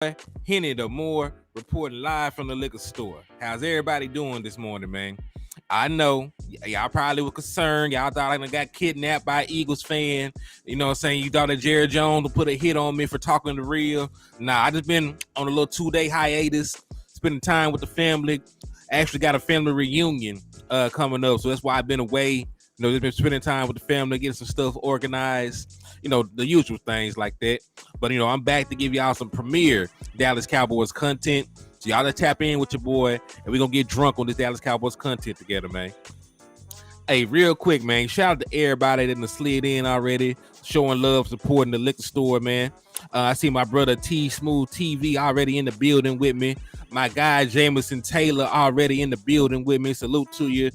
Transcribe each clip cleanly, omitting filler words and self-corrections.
Hennythemoor reporting live from the liquor store. How's everybody doing this morning, man? I know y'all probably were concerned. Y'all thought I got kidnapped by an Eagles fan. You know what I'm saying? You thought that Jerry Jones would put a hit on me for talking the real. Nah, I just been on a little 2-day hiatus, spending time with the family. Actually got a family reunion coming up, so that's why I've been away. You know, just been spending time with the family, getting some stuff organized, you know, the usual things like that. But, you know, I'm back to give y'all some premier Dallas Cowboys content. So y'all just tap in with your boy, and we're going to get drunk on this Dallas Cowboys content together, man. Hey, real quick, man, shout out to everybody that done slid in already, showing love, supporting the liquor store, man. I see my brother T Smooth TV already in the building with me. My guy Jameson Taylor already in the building with me. Salute to you.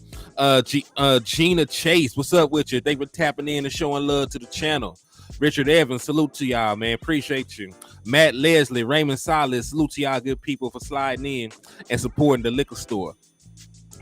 Gina Chase, what's up with you? They were tapping in and showing love to the channel. Richard Evans, salute to y'all, man. Appreciate you. Matt Leslie, Raymond Salas, salute to y'all good people for sliding in and supporting the liquor store.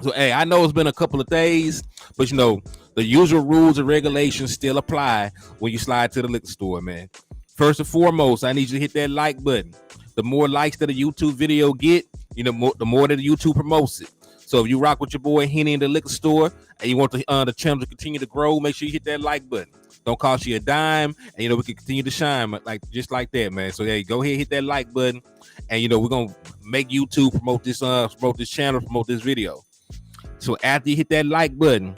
So, hey, I know it's been a couple of days, but, you know, the usual rules and regulations still apply when you slide to the liquor store, man. First and foremost, I need you to hit that like button. The more likes that a YouTube video get, you know, the more that the YouTube promotes it. So if you rock with your boy Henny in the liquor store and you want the channel to continue to grow, make sure you hit that like button. Don't cost you a dime, and you know we can continue to shine like just like that, man. So hey, go ahead, hit that like button, and you know we're gonna make YouTube promote this channel, promote this video. So after you hit that like button,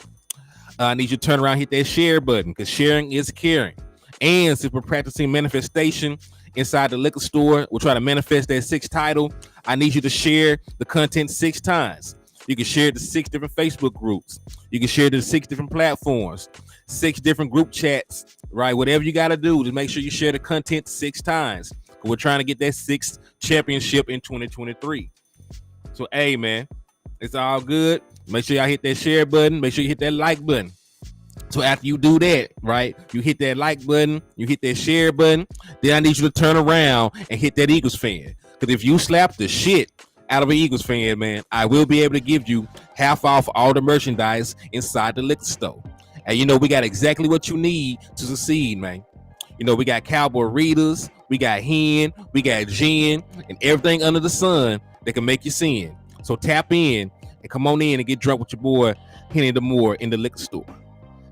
I need you to turn around, hit that share button, because sharing is caring. And since we're practicing manifestation inside the liquor store, we'll try to manifest that 6th title. I need you to share the content 6 times. You can share it to 6 different Facebook groups. You can share it to 6 different platforms, 6 different group chats, right? Whatever you got to do, just make sure you share the content 6 times. We're trying to get that 6th championship in 2023. So, hey, man, it's all good. Make sure y'all hit that share button. Make sure you hit that like button. So after you do that, right, you hit that like button, you hit that share button, then I need you to turn around and hit that Eagles fan. Because if you slap the shit out of an Eagles fan, man, I will be able to give you half off all the merchandise inside the liquor store. And you know, we got exactly what you need to succeed, man. You know, we got Cowboy readers, we got hen, we got gin, and everything under the sun that can make you sin. So tap in and come on in and get drunk with your boy Hennythemoor in the liquor store.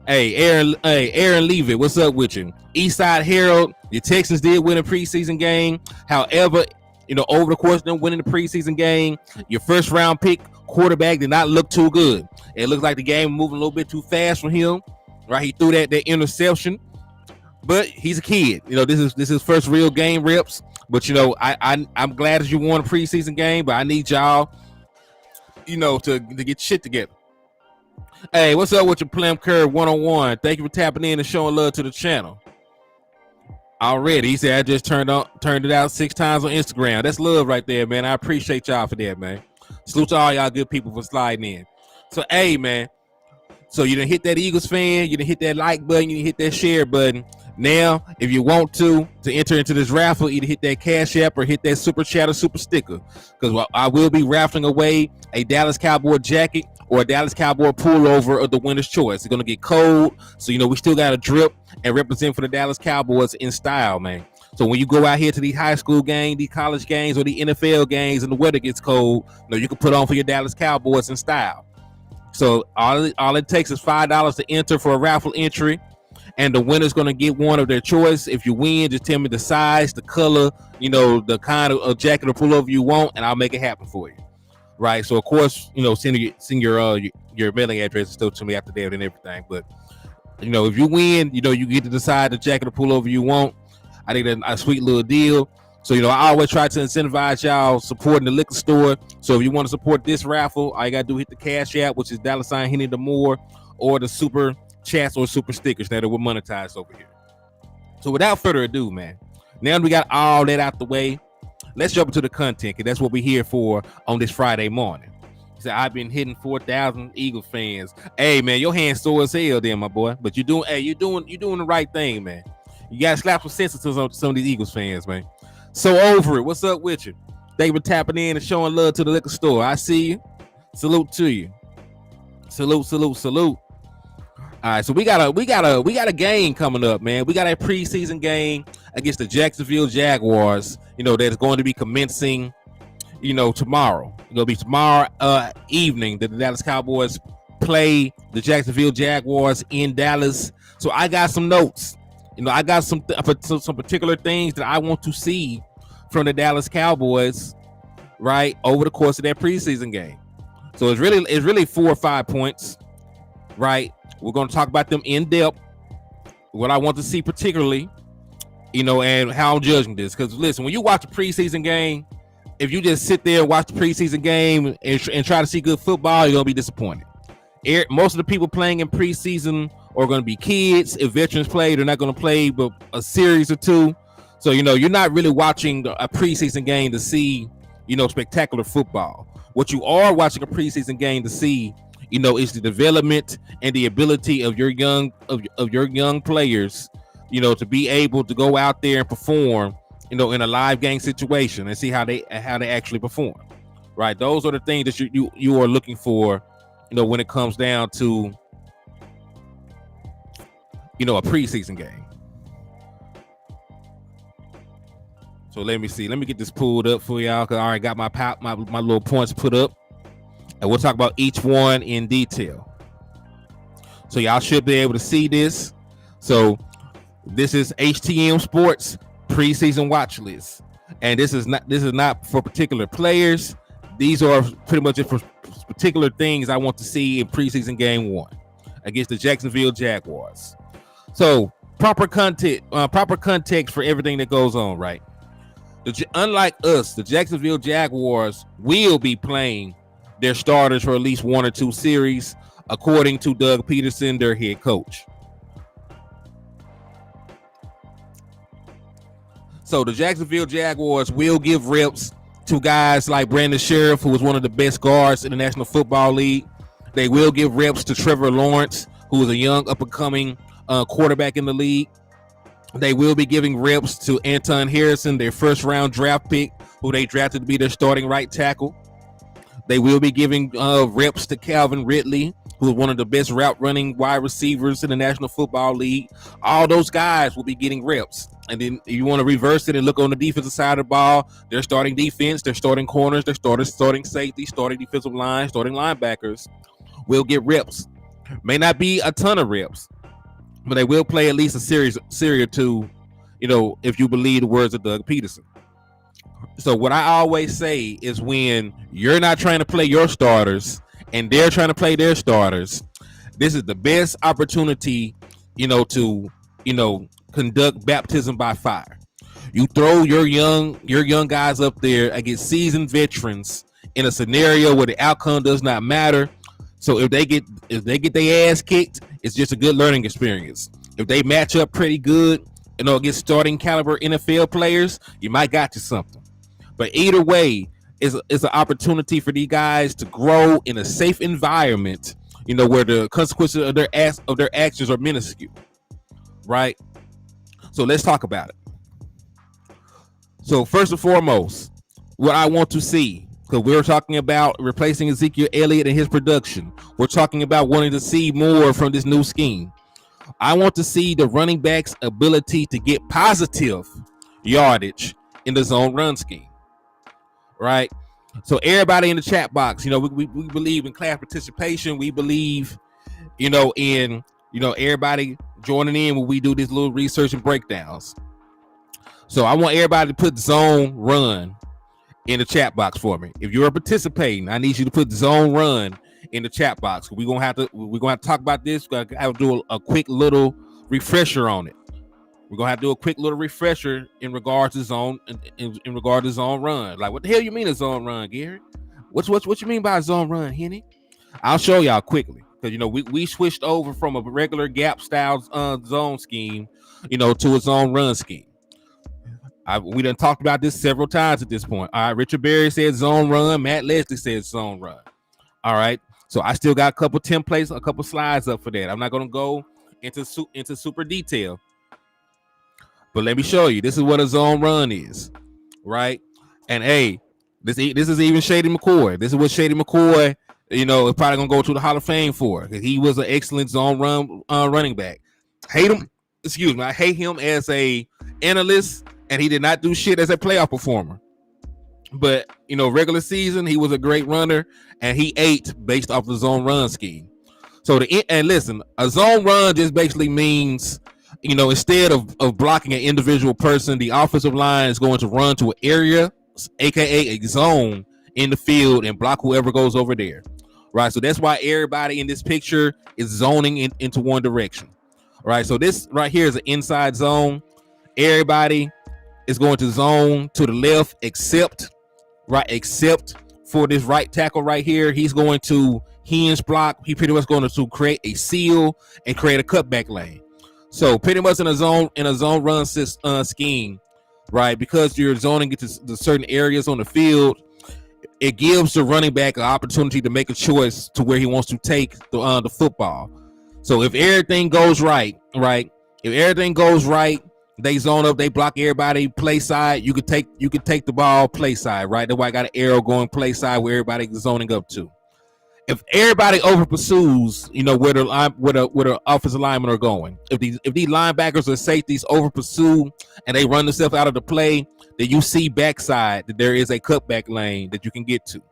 Hey, Aaron Levy, what's up with you? Eastside Herald, your Texans did win a preseason game. However, you know, over the course of them winning the preseason game, your first round pick quarterback did not look too good. It looked like the game moving a little bit too fast for him. Right, he threw that interception, but he's a kid. You know, this is his first real game reps. But you know, I'm glad that you won a preseason game, but I need y'all, you know, to get shit together. Hey, what's up with your Plum Curve 101? Thank you for tapping in and showing love to the channel. Already, he said I just turned it out 6 times on Instagram. That's love right there, man. I appreciate y'all for that, man. Salute to all y'all good people for sliding in. So, hey, man. So you done hit that Eagles fan, you done hit that like button, you done hit that share button. Now, if you want to enter into this raffle, either hit that Cash App or hit that Super Chat or Super Sticker. Because I will be raffling away a Dallas Cowboy jacket or a Dallas Cowboy pullover of the winner's choice. It's going to get cold, so, you know, we still got to drip and represent for the Dallas Cowboys in style, man. So when you go out here to these high school games, these college games, or the NFL games and the weather gets cold, you know, you can put on for your Dallas Cowboys in style. So all it takes is $5 to enter for a raffle entry, and the winner's going to get one of their choice. If you win, just tell me the size, the color, you know, the kind of jacket or pullover you want, and I'll make it happen for you. Right. So of course, you know, send your mailing address and stuff to me after that and everything. But you know, if you win, you know, you get to decide the jacket or pullover you want. I think that's a sweet little deal. So, you know, I always try to incentivize y'all supporting the liquor store. So if you want to support this raffle, all you got to do is hit the Cash App, which is $Hennythemoor, or the Super Chats or Super Stickers that will monetize over here. So without further ado, man, now we got all that out the way, let's jump into the content, because that's what we're here for on this Friday morning. So I've been hitting 4,000 Eagles fans. Hey, man, your hand's sore as hell there, my boy. But you're doing the right thing, man. You got to slap some sense to some of these Eagles fans, man. So over it. What's up with you? Thank you for tapping in and showing love to the liquor store. I see you. Salute to you. Salute. All right, so we got a game coming up, man. We got a preseason game. against the Jacksonville Jaguars, that's going to be commencing, tomorrow. It'll be tomorrow evening that the Dallas Cowboys play the Jacksonville Jaguars in Dallas. So I got some notes. I got some particular things that I want to see from the Dallas Cowboys, right, over the course of that preseason game. So it's really 4 or 5 points, right? We're going to talk about them in depth. What I want to see particularly, and how I'm judging this. Because listen, when you watch a preseason game, if you just sit there and watch the preseason game and try to see good football, you're going to be disappointed. Most of the people playing in preseason are going to be kids. If veterans play, they're not going to play but a series or two. So, you're not really watching a preseason game to see, spectacular football. What you are watching a preseason game to see, is the development and the ability of your young players, to be able to go out there and perform, in a live game situation and see how they actually perform. Right? Those are the things that you are looking for, when it comes down to, a preseason game. So let me see. Let me get this pulled up for y'all because I already got my little points put up. And we'll talk about each one in detail. So y'all should be able to see this. So this is HTM Sports preseason watch list. And this is not for particular players. These are pretty much for particular things I want to see in preseason game 1 against the Jacksonville Jaguars. So proper context for everything that goes on, right? Unlike us, the Jacksonville Jaguars will be playing their starters for at least 1 or 2 series, according to Doug Peterson, their head coach. So the Jacksonville Jaguars will give reps to guys like Brandon Sheriff, who is one of the best guards in the National Football League. They will give reps to Trevor Lawrence, who is a young up-and-coming quarterback in the league. They will be giving reps to Anton Harrison, their first-round draft pick, who they drafted to be their starting right tackle. They will be giving reps to Calvin Ridley, who is one of the best route-running wide receivers in the National Football League. All those guys will be getting reps. And then you want to reverse it and look on the defensive side of the ball. They're starting defense, they're starting corners, they're starting safety, starting defensive line, starting linebackers will get reps. May not be a ton of reps, but they will play at least a series or two, if you believe the words of Doug Peterson. So what I always say is when you're not trying to play your starters and they're trying to play their starters, this is the best opportunity, to, conduct baptism by fire. You throw your young guys up there against seasoned veterans in a scenario where the outcome does not matter. So if they get their ass kicked, it's just a good learning experience. If they match up pretty good, against starting caliber NFL players, you might got you something. But either way, it's an opportunity for these guys to grow in a safe environment, where the consequences of their actions are minuscule, right? So let's talk about it. So first and foremost, what I want to see, because we're talking about replacing Ezekiel Elliott and his production. We're talking about wanting to see more from this new scheme. I want to see the running back's ability to get positive yardage in the zone run scheme, right? So everybody in the chat box, we believe in class participation. We believe, in, everybody joining in when we do this little research and breakdowns. So I want everybody to put zone run in the chat box for me. If you're participating, I need you to put zone run in the chat box. We're gonna have to talk about this. We're gonna have to do a quick little refresher on it. We're gonna have to do a quick little refresher in regards to zone in regard to zone run. Like, what the hell you mean a zone run, Gary? What you mean by a zone run, Henny? I'll show y'all quickly because we switched over from a regular gap style zone scheme, to a zone run scheme. We done talked about this several times at this point. All right, Richard Berry said zone run. Matt Leslie said zone run. All right, so I still got a couple templates, a couple slides up for that. I'm not going to go into super detail, but let me show you. This is what a zone run is, right? And hey, this is even Shady McCoy. This is what Shady McCoy, is probably going to go to the Hall of Fame for, because he was an excellent zone run running back. I hate him as analyst, and he did not do shit as a playoff performer. But, regular season, he was a great runner, and he ate based off the zone run scheme. So, and listen, a zone run just basically means, instead of blocking an individual person, the offensive line is going to run to an area, aka a zone in the field, and block whoever goes over there. Right, so that's why everybody in this picture is zoning into one direction. Right, so this right here is an inside zone. Everybody is going to zone to the left, except for this right tackle right here. He's going to hinge block. He pretty much going to create a seal and create a cutback lane. So pretty much in a zone run scheme, right? Because you're zoning into the certain areas on the field, it gives the running back an opportunity to make a choice to where he wants to take the football. So if everything goes right, they zone up, they block everybody, play side. You could take the ball, play side, right? That's why I got an arrow going play side where everybody's zoning up to. If everybody over pursues, where the offensive linemen are going. If these linebackers or safeties over pursue and they run themselves out of the play, then you see backside that there is a cutback lane that you can get to.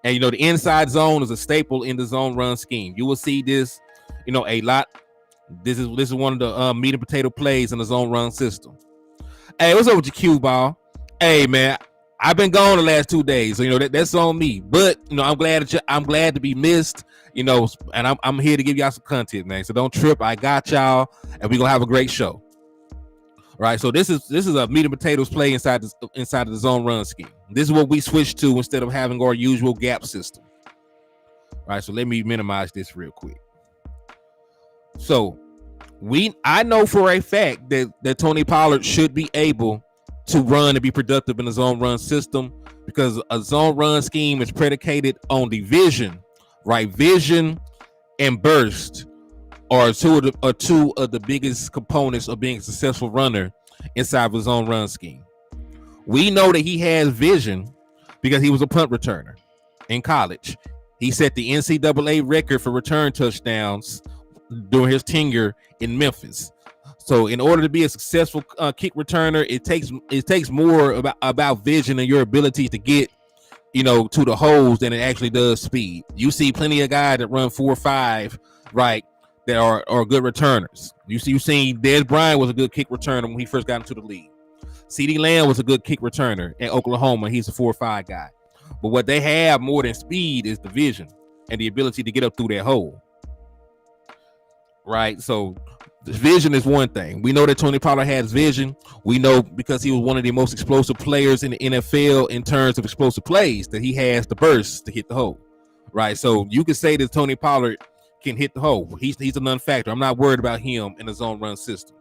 And the inside zone is a staple in the zone run scheme. You will see this, a lot. This is one of the meat and potato plays in the zone run system. Hey, what's up with your cue ball? Hey man, I've been gone the last 2 days, so that's on me. But I'm glad to be missed. And I'm here to give y'all some content, man. So don't trip. I got y'all, and we're gonna have a great show. Right, so this is a meat and potatoes play inside of the zone run scheme. This is what we switched to instead of having our usual gap system. Right, so let me minimize this real quick. So I know for a fact that Tony Pollard should be able to run and be productive in the zone run system, because a zone run scheme is predicated on the vision, right? Vision and burst are two of the biggest components of being a successful runner inside of a zone run scheme. We know that he has vision because he was a punt returner in college. He set the NCAA record for return touchdowns during his tenure in Memphis. So in order to be a successful kick returner, it takes more about vision and your ability to get to the holes than it actually does speed. You see plenty of guys that run 4.5, right, that are good returners. You've seen Dez Bryant was a good kick returner when he first got into the league. CeeDee Lamb was a good kick returner in Oklahoma. He's a 4.5 guy. But what they have more than speed is the vision and the ability to get up through that hole. Right? So the vision is one thing. We know that Tony Pollard has vision. We know because he was one of the most explosive players in the NFL in terms of explosive plays that he has the burst to hit the hole. Right? So you could say that Tony Pollard can hit the hole. He's a non-factor. I'm not worried about him in the zone run system.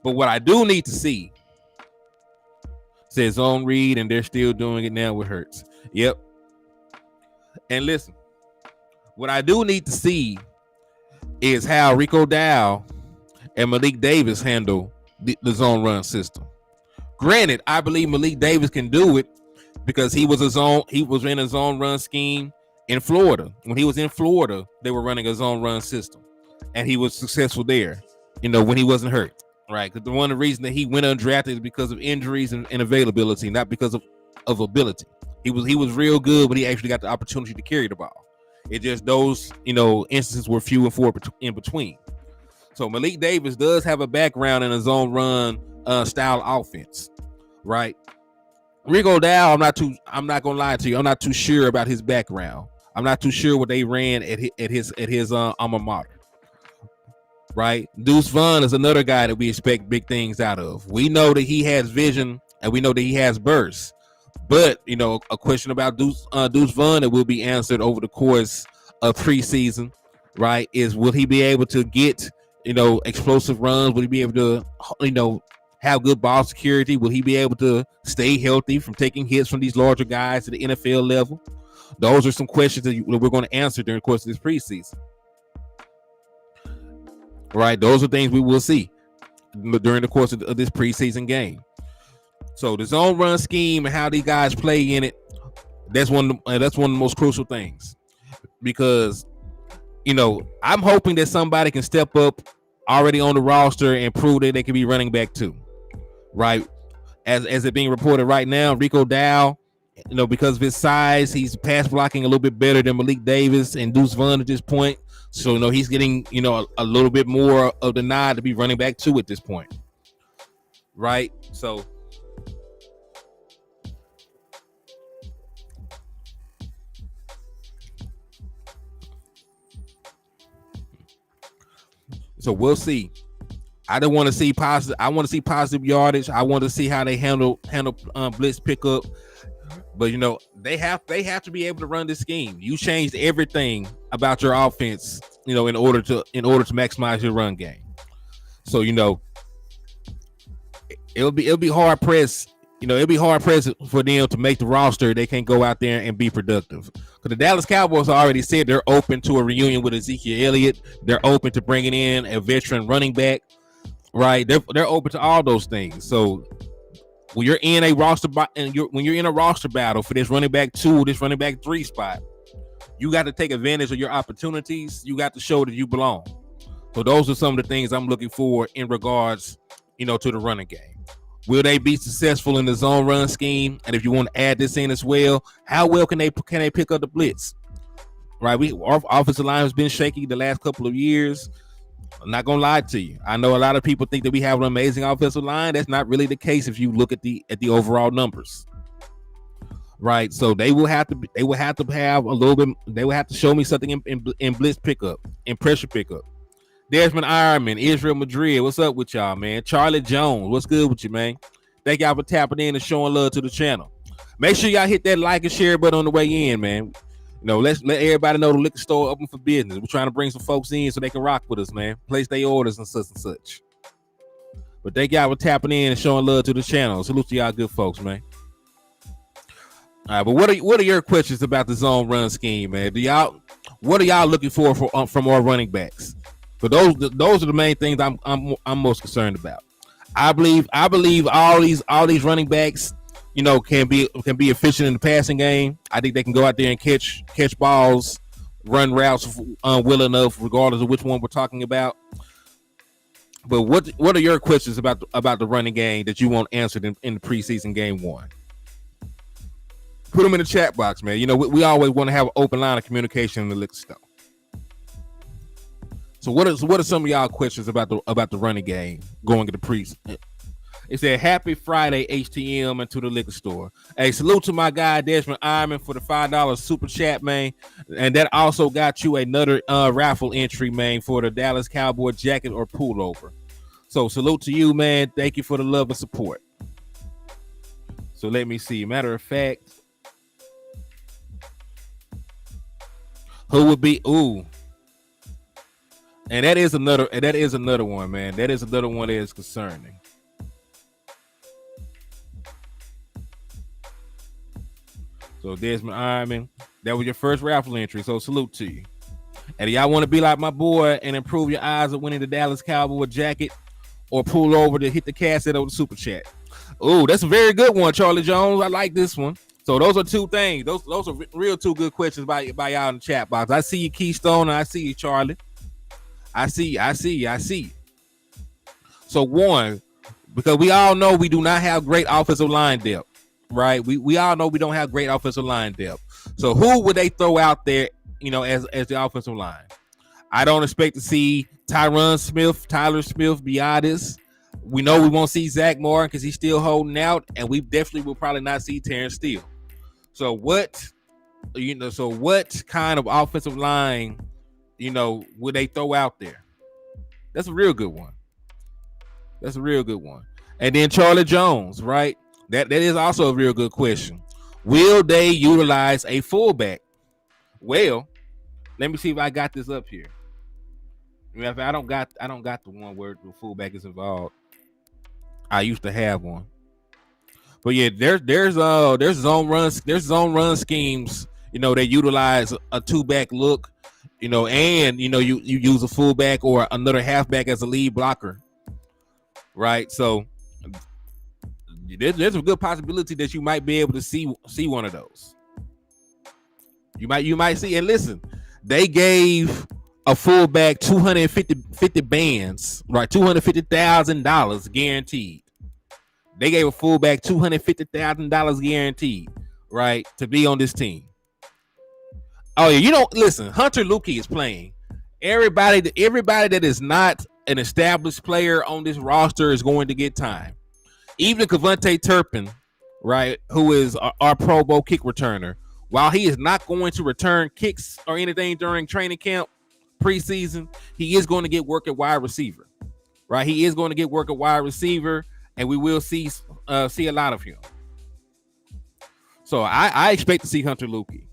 But what I do need to see says zone read, and they're still doing it now with Hurts. Yep. And listen, what I do need to see is how Rico Dow and Malik Davis handle the zone run system. Granted, I believe Malik Davis can do it because he was in a zone run scheme in Florida. When he was in Florida, they were running a zone run system, and he was successful there, when he wasn't hurt. Right, because one of the reasons that he went undrafted is because of injuries and availability, not because of ability. He was real good, but he actually got the opportunity to carry the ball. It just those instances were few and far in between. So Malik Davis does have a background in a zone run style offense, right? Rico Dow, I'm not gonna lie to you, I'm not too sure about his background. I'm not too sure what they ran at his alma mater. Right, Deuce Vaughn is another guy that we expect big things out of. We know that he has vision and we know that he has burst, but a question about Deuce Vaughn that will be answered over the course of preseason, right, is will he be able to get explosive runs? Will he be able to have good ball security? Will he be able to stay healthy from taking hits from these larger guys at the NFL level? Those are some questions that we're going to answer during the course of this preseason. Right, those are things we will see during the course of this preseason game. So the zone run scheme and how these guys play in it, that's one of the most crucial things, because I'm hoping that somebody can step up already on the roster and prove that they can be running back too. right? As it being reported right now, Rico Dow, because of his size, he's pass blocking a little bit better than Malik Davis and Deuce Vaughn at this point. So, he's getting, a little bit more of the nod to be running back 2 at this point. Right? So we'll see. I don't want to see positive. I want to see positive yardage. I want to see how they handle blitz pickup. But they have to be able to run this scheme. You changed everything about your offense, in order to maximize your run game. So it'll be hard pressed. It'll be hard pressed for them to make the roster. They can't go out there and be productive. Because the Dallas Cowboys already said they're open to a reunion with Ezekiel Elliott. They're open to bringing in a veteran running back. Right? They're open to all those things. So when you're in a roster battle for this running back 2, this running back 3 spot, you got to take advantage of your opportunities. You got to show that you belong. So those are some of the things I'm looking for in regards, to the running game. Will they be successful in the zone run scheme? And if you want to add this in as well, how well can they pick up the blitz? Right? Our offensive line has been shaky the last couple of years. I'm not gonna lie to you. I know a lot of people think that we have an amazing offensive line. That's not really the case if you look at the overall numbers. Right. So they will have to have a little bit. They will have to show me something in blitz pickup, in pressure pickup. Desmond Ironman, Israel Madrid, what's up with y'all, man? Charlie Jones, what's good with you, man? Thank y'all for tapping in and showing love to the channel. Make sure y'all hit that like and share button on the way in, man. Let's let everybody know the liquor store open for business. We're trying to bring some folks in so they can rock with us, man. Place their orders and such and such. But thank y'all for tapping in and showing love to the channel. Salute to y'all good folks, man. All right, but what are your questions about the zone run scheme, man? What are y'all looking for from our running backs? But those are the main things I'm most concerned about. I believe all these running backs, can be efficient in the passing game. I think they can go out there and catch balls, run routes well enough, regardless of which one we're talking about. But what are your questions about the running game that you want answered in the preseason game 1? Put them in the chat box, man. We always want to have an open line of communication in the liquor store. So what are some of y'all questions about the running game going into the preseason? It said, happy Friday, HTM, and to the liquor store. Hey, salute to my guy, Desmond Ironman, for the $5 super chat, man. And that also got you another raffle entry, man, for the Dallas Cowboy jacket or pullover. So salute to you, man. Thank you for the love and support. So let me see. Matter of fact, who would be, and that is another one, man. That is another one that is concerning. So Desmond Ironman, that was your first raffle entry. So salute to you. And if y'all want to be like my boy and improve your odds of winning the Dallas Cowboy jacket or pull over to hit the cassette over the super chat. That's a very good one, Charlie Jones. I like this one. So those are two things. Those are real two good questions by y'all in the chat box. I see you, Keystone, and I see you, Charlie. I see you. So one, because we all know we do not have great offensive line depth. Right, we all know we don't have great offensive line depth. So who would they throw out there, as the offensive line? I don't expect to see Tyler Smith be honest. We know we won't see Zach Moore because he's still holding out, and we definitely will probably not see Terrence Steele. So what kind of offensive line, would they throw out there? That's a real good one. And then Charlie Jones, right? That is also a real good question. Will they utilize a fullback? Well, let me see if I got this up here. I don't got the one where the fullback is involved. I used to have one. But yeah, there's zone run schemes, they utilize a 2-back look, and you use a fullback or another halfback as a lead blocker. Right? So there's a good possibility that you might be able to see one of those. You might see, and listen, they gave a fullback 250 bands, right? $250,000 guaranteed. They gave a fullback $250,000 guaranteed, right, to be on this team. Oh yeah, listen. Hunter Lukey is playing. Everybody that is not an established player on this roster is going to get time. Even Kavontae Turpin, right, who is our Pro Bowl kick returner, while he is not going to return kicks or anything during training camp, preseason, he is going to get work at wide receiver, right? He is going to get work at wide receiver, and we will see a lot of him. So I expect to see Hunter Lukey.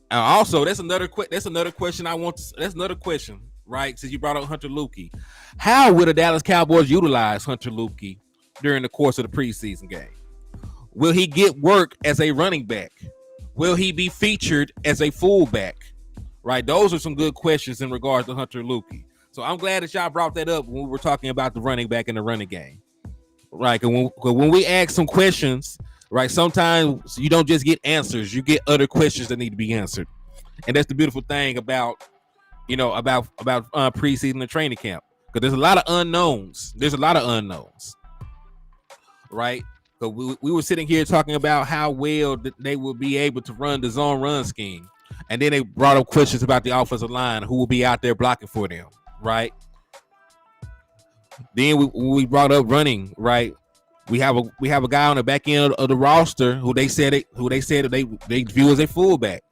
Also, that's another question that's another question, right? Since you brought up Hunter Lukey, how will the Dallas Cowboys utilize Hunter Lukey during the course of the preseason game? Will he get work as a running back? Will he be featured as a fullback? Right, those are some good questions in regards to Hunter Lukey. So I'm glad that y'all brought that up when we were talking about the running back and the running game. Right, because when we ask some questions, right, sometimes you don't just get answers, you get other questions that need to be answered. And that's the beautiful thing about preseason and training camp, because there's a lot of unknowns. Right? So we were sitting here talking about how well they will be able to run the zone run scheme. And then they brought up questions about the offensive line, who will be out there blocking for them, right? Then we brought up running, right? We have a guy on the back end of the roster who they said they view as a fullback.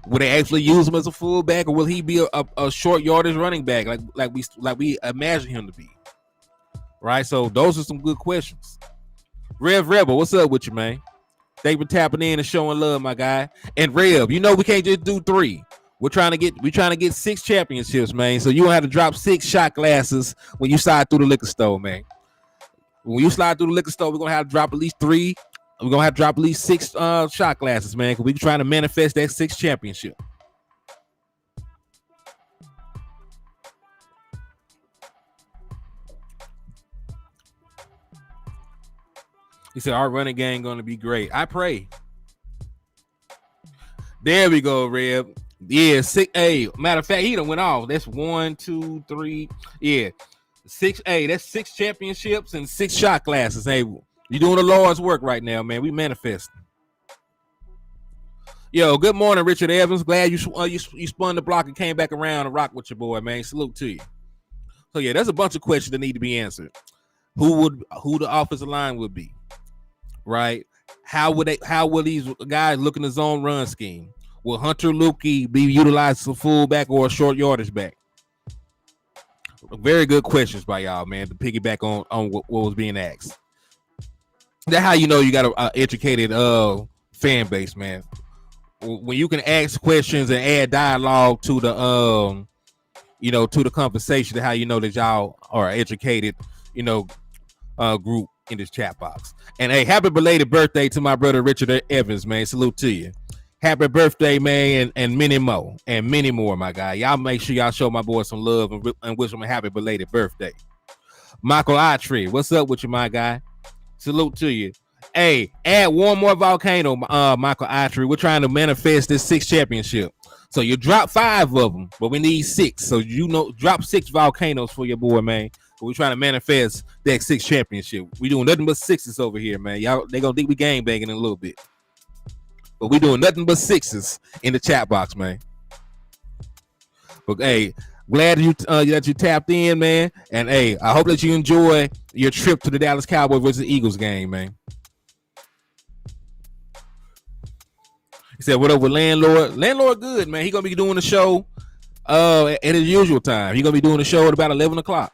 Will they actually use him as a fullback, or will he be a short yardage running back like we imagine him to be? Right. So those are some good questions. Rev Rebel, what's up with you, man? Thanks for tapping in and showing love, my guy. And Rev, we can't just do 3. We're trying to get 6 championships, man. So you don't have to drop 6 shot glasses when you slide through the liquor store, man. When you slide through the liquor store, we're gonna have to drop at least 3. We're gonna have to drop at least 6 shot glasses, man, because we're trying to manifest that 6th championship. He said our running game gonna be great. I pray. There we go, Reb. Yeah, 6. Hey, matter of fact, he done went off. That's 1, 2, 3. Yeah, 6. Hey, that's 6 championships and 6 shot glasses. Hey, you're doing the Lord's work right now, man. We manifesting. Yo, good morning, Richard Evans. Glad you spun the block and came back around and rock with your boy, man. Salute to you. So yeah, there's a bunch of questions that need to be answered. Who the offensive line would be? Right? How will these guys look in the zone run scheme? Will Hunter Lukey be utilized as a fullback or a short yardage back? Very good questions by y'all, man, to piggyback on what was being asked. That's how you know you got an educated fan base, man. When you can ask questions and add dialogue to the to the conversation, how you know that y'all are educated, group in this chat box. And hey, happy belated birthday to my brother Richard Evans, man. Salute to you. Happy birthday, man, and many more, my guy. Y'all make sure y'all show my boy some love and wish him a happy belated birthday. Michael Autry, what's up with you, my guy? Salute to you. Hey, add one more volcano, Michael Autry. We're trying to manifest this 6th championship. So you drop 5 of them, but we need 6. So drop 6 volcanoes for your boy, man. We're trying to manifest that 6th championship. We doing nothing but 6s over here, man. Y'all, they gonna think we game banging in a little bit, but we doing nothing but 6s in the chat box, man. But hey, glad that you tapped in, man. And hey, I hope that you enjoy your trip to the Dallas Cowboys versus Eagles game, man. He said, "What up with Landlord? Landlord, good, man. He gonna be doing the show at his usual time. He gonna be doing the show at about 11 o'clock.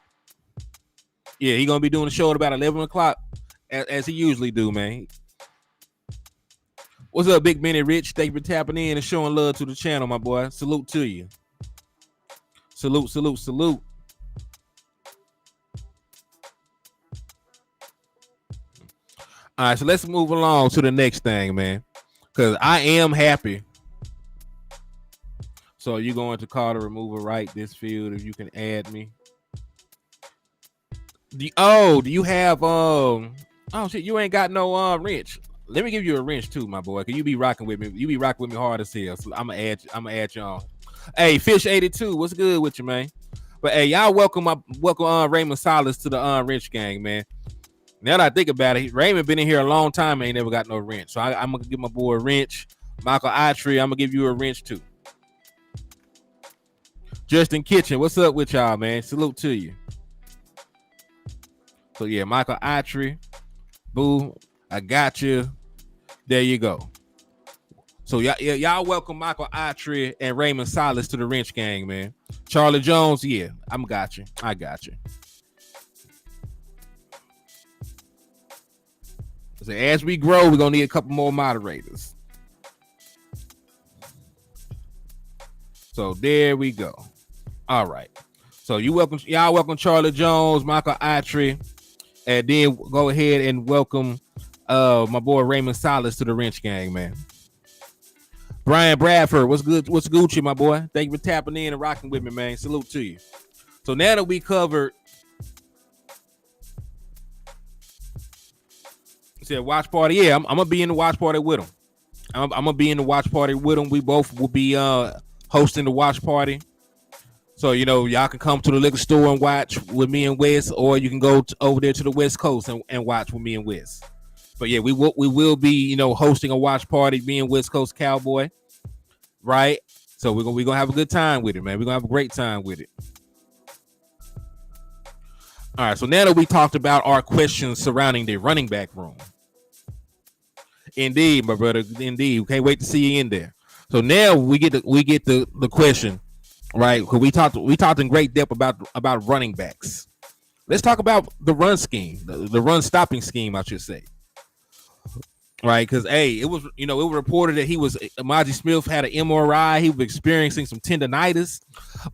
Yeah, he gonna be doing the show at about 11 o'clock as he usually do, man." What's up, Big Benny Rich? Thank you for tapping in and showing love to the channel, my boy. Salute to you. Salute, salute, salute. All right, so let's move along to the next thing, man, because I am happy. So you're going to call the remover right this field if you can add me. Do you have oh shit, you ain't got no wrench. Let me give you a wrench too, my boy. Cause you be rocking with me. You be rocking with me hard as hell. So I'm gonna add you on. Hey, Fish 82, what's good with you, man? But hey, y'all welcome Raymond Salas to the wrench gang, man. Now that I think about it, Raymond been in here a long time, ain't never got no wrench. So I'm gonna give my boy a wrench. Michael Itry, I'm gonna give you a wrench too. Justin Kitchen, what's up with y'all, man? Salute to you. So yeah, Michael Itry, boo, I got you. There you go. So y'all welcome Michael Itry and Raymond Silas to the wrench gang, man. Charlie Jones, yeah, I got you. So as we grow, we're gonna need a couple more moderators. So there we go. All right. So y'all welcome Charlie Jones, Michael Itry, and then go ahead and welcome my boy Raymond Silas to the wrench gang, man. Brian Bradford, what's good? What's Gucci, my boy? Thank you for tapping in and rocking with me, man. Salute to you. So now that we covered, said watch party. Yeah, I'm gonna be in the watch party with him. I'm gonna be in the watch party with him. We both will be hosting the watch party. So y'all can come to the liquor store and watch with me and Wes, or you can go over there to the West Coast and watch with me and Wes. But yeah, we will be hosting a watch party, being West Coast Cowboy, right? So we're gonna have a good time with it, man. We're gonna have a great time with it. All right. So now that we talked about our questions surrounding the running back room, indeed, my brother, indeed, we can't wait to see you in there. So now we get the question, right? Because we talked in great depth about running backs. Let's talk about the run scheme, the run stopping scheme, I should say. Right, because it was reported that Maji Smith had an MRI. He was experiencing some tendonitis.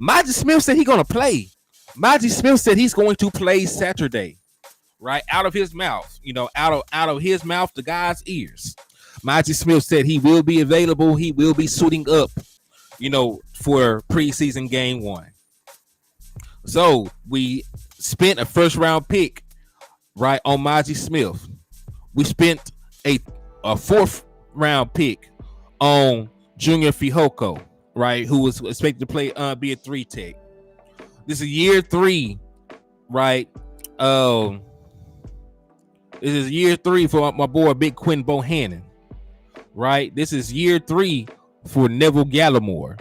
Maji Smith said he's gonna play. Maji Smith said he's going to play Saturday, right? Out of his mouth, out of his mouth, the guy's ears. Maji Smith said he will be available. He will be suiting up, for preseason game 1. So we spent a first round pick, right, on Maji Smith. We spent a 4th round pick on Junior Fihoko, right, who was expected to play be a 3 tech. This is year 3, right? This is year 3 for my boy Big Quinn Bohannon, right? This is year 3 for Neville Gallimore.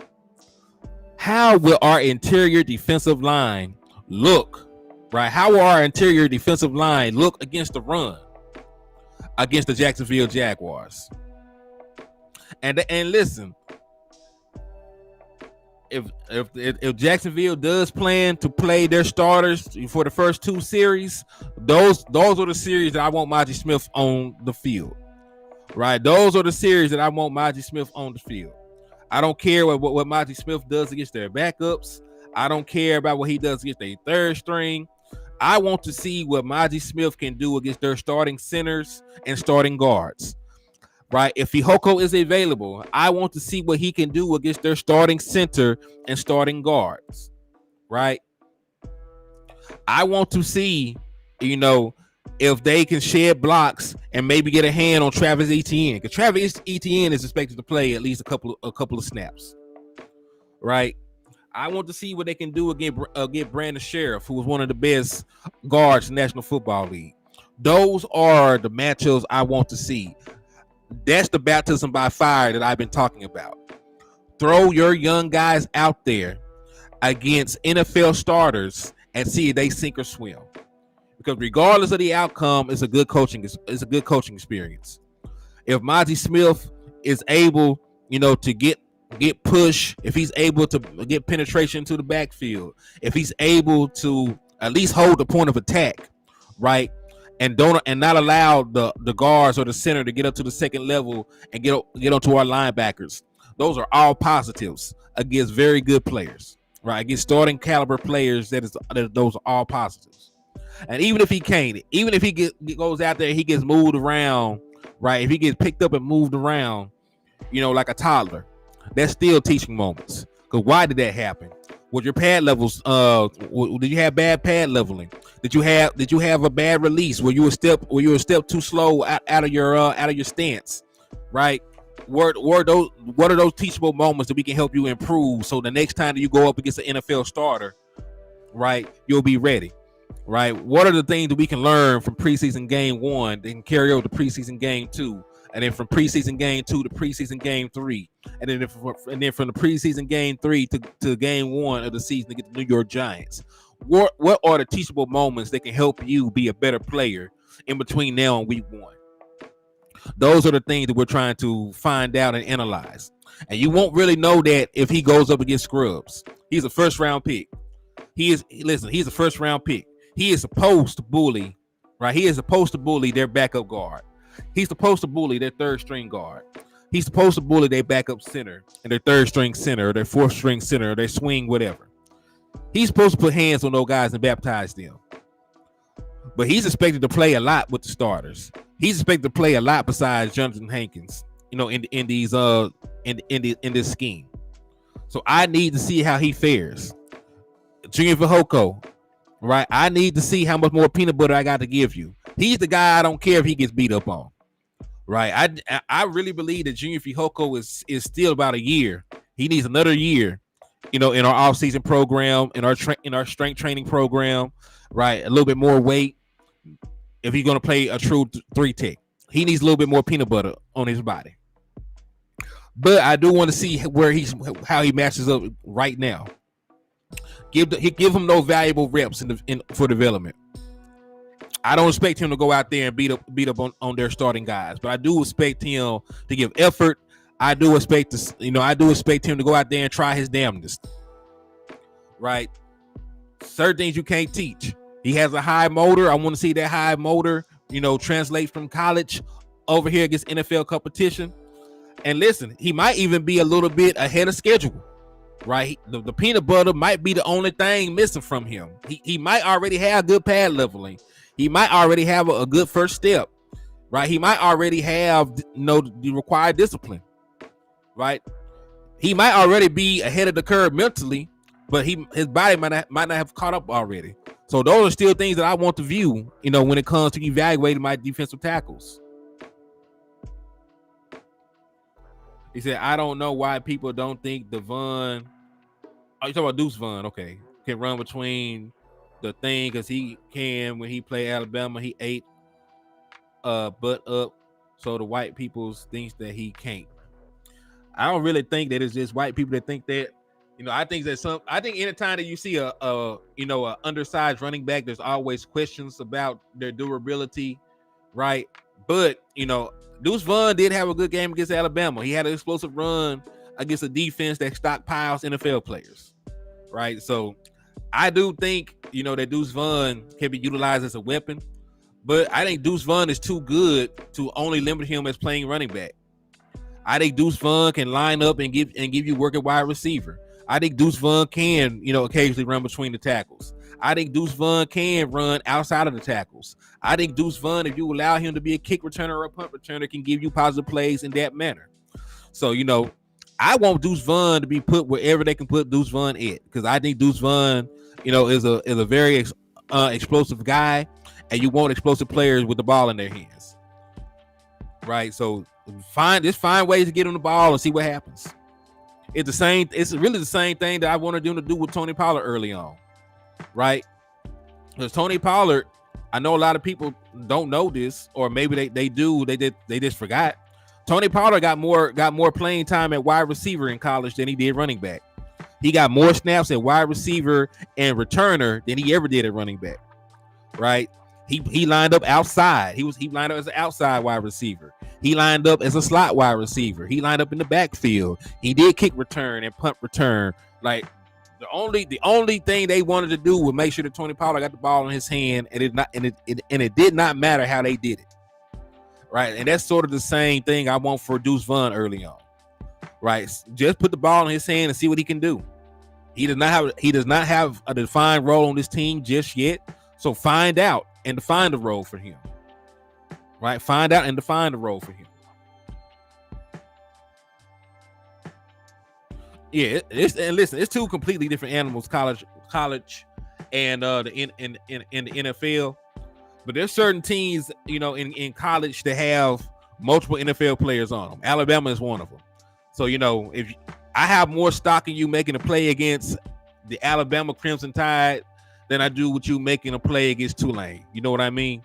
How will our interior defensive line look, right? How will our interior defensive line look against the run against the Jacksonville Jaguars? And listen, if Jacksonville does plan to play their starters for the first 2 series, those are the series that I want Maji Smith on the field, right? Those are the series that I want Maji Smith on the field. I don't care what Maji Smith does against their backups. I don't care about what he does against their 3rd string. I want to see what Maji Smith can do against their starting centers and starting guards, right? If Fihoko is available, I want to see what he can do against their starting center and starting guards, right? I want to see, if they can shed blocks and maybe get a hand on Travis Etienne, because Travis Etienne is expected to play at least a couple of snaps, right? I want to see what they can do against Brandon Sheriff, who was one of the best guards in the National Football League. Those are the matchups I want to see. That's the baptism by fire that I've been talking about. Throw your young guys out there against NFL starters and see if they sink or swim. Because regardless of the outcome, it's a good coaching experience. If Maji Smith is able, to get push, if he's able to get penetration to the backfield, if he's able to at least hold the point of attack, right, and not allow the guards or the center to get up to the second level and get onto our linebackers, those are all positives against very good players, right? Against starting caliber players, those are all positives. And even if he can't, even if he goes out there, he gets moved around, right? If he gets picked up and moved around, like a toddler, that's still teaching moments. Because why did that happen? Was your pad levels? Did you have bad pad leveling? Did you have a bad release? Were you a step too slow out of your stance? Right? What are those teachable moments that we can help you improve? So the next time that you go up against an NFL starter, right, you'll be ready. right? What are the things that we can learn from preseason game 1 that can carry over to preseason game 2, and then from preseason game 2 to preseason game 3, and then from the preseason game 3 to game 1 of the season to get the New York Giants? What are the teachable moments that can help you be a better player in between now and week 1? Those are the things that we're trying to find out and analyze. And you won't really know that if he goes up against scrubs. He's a first round pick. He's a first round pick. He is supposed to bully, right? He is supposed to bully their backup guard. He's supposed to bully their third string guard. He's supposed to bully their backup center and their third string center or their fourth string center or their swing, whatever. He's supposed to put hands on those guys and baptize them. But he's expected to play a lot with the starters. He's expected to play a lot besides Jonathan Hankins, in this scheme. So I need to see how he fares. Junior Fehoko, right? I need to see how much more peanut butter I got to give you. He's the guy I don't care if he gets beat up on, right? I really believe that Junior Fehoko is still about a year. He needs another year, in our offseason program, in our strength training program, right? A little bit more weight. If he's going to play a true 3-tech, he needs a little bit more peanut butter on his body. But I do want to see how he matches up right now. Give him those valuable reps for development. I don't expect him to go out there and beat up on their starting guys, but I do expect him to give effort. I do expect him to go out there and try his damnedest. Right? Certain things you can't teach. He has a high motor. I want to see that high motor, translate from college over here against NFL competition. And listen, he might even be a little bit ahead of schedule, right? The peanut butter might be the only thing missing from him. He might already have good pad leveling. He might already have a good first step, right? He might already have the required discipline, right? He might already be ahead of the curve mentally, but his body might not have caught up already. So those are still things that I want to view, when it comes to evaluating my defensive tackles. He said, I don't know why people don't think Devon. Oh, you talking about Deuce Vaughn? Okay. Can run between the thing because he can. When he played Alabama, he ate butt up. So the white people thinks that he can't. I don't really think that it's just white people that think that. I think anytime that you see a undersized running back, there's always questions about their durability, right? But Deuce Vaughn did have a good game against Alabama. He had an explosive run against a defense that stockpiles NFL players, right? So I do think that Deuce Vaughn can be utilized as a weapon, but I think Deuce Vaughn is too good to only limit him as playing running back. I think Deuce Vaughn can line up and give you work at wide receiver. I think Deuce Vaughn can, occasionally run between the tackles. I think Deuce Vaughn can run outside of the tackles. I think Deuce Vaughn, if you allow him to be a kick returner or a punt returner, can give you positive plays in that manner. So, I want Deuce Vaughn to be put wherever they can put Deuce Vaughn at, because I think Deuce Vaughn, is a very explosive guy, and you want explosive players with the ball in their hands, right? So find ways to get on the ball and see what happens. It's really the same thing that I wanted them to do with Tony Pollard early on, right? Because Tony Pollard, I know a lot of people don't know this, or maybe they do. They just forgot. Tony Pollard got more playing time at wide receiver in college than he did running back. He got more snaps at wide receiver and returner than he ever did at running back, right? He lined up outside. He lined up as an outside wide receiver. He lined up as a slot wide receiver. He lined up in the backfield. He did kick return and punt return. Like the only thing they wanted to do was make sure that Tony Pollard got the ball in his hand, and it did not matter how they did it, right? And that's sort of the same thing I want for Deuce Vaughn early on, right? Just put the ball in his hand and see what he can do. He does not have a defined role on this team just yet. So find out and define the role for him. Right? Find out and define the role for him. Yeah, it's two completely different animals, college and in the NFL. But there's certain teams, in college that have multiple NFL players on them. Alabama is one of them. So, if I have more stock in you making a play against the Alabama Crimson Tide than I do with you making a play against Tulane. You know what I mean?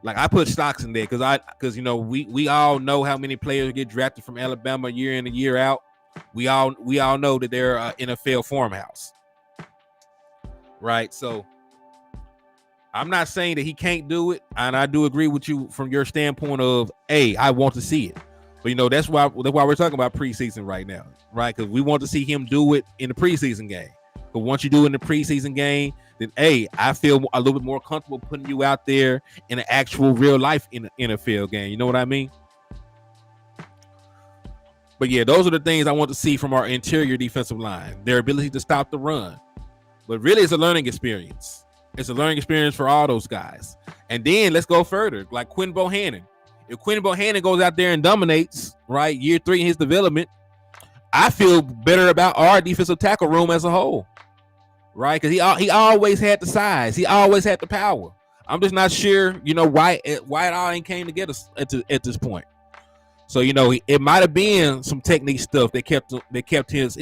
Like I put stocks in there because you know we all know how many players get drafted from Alabama year in and year out. We all know that they're NFL farmhouse, right? So I'm not saying that he can't do it, and I do agree with you from your standpoint of, hey, I want to see it. But you know that's why we're talking about preseason right now, right? Because we want to see him do it in the preseason game. But once you do it in the preseason game, then hey, I feel a little bit more comfortable putting you out there in an actual real life in an NFL game. You know what I mean? But yeah, those are the things I want to see from our interior defensive line. Their ability to stop the run. But really, it's a learning experience. It's a learning experience for all those guys. And then let's go further, like Quinn Bohannon. If Quinn Bohannon goes out there and dominates, right, year 3 in his development, I feel better about our defensive tackle room as a whole, right? Because he always had the size. He always had the power. I'm just not sure, you know, why it all ain't came together at this point. So, you know, it might have been some technique stuff that kept his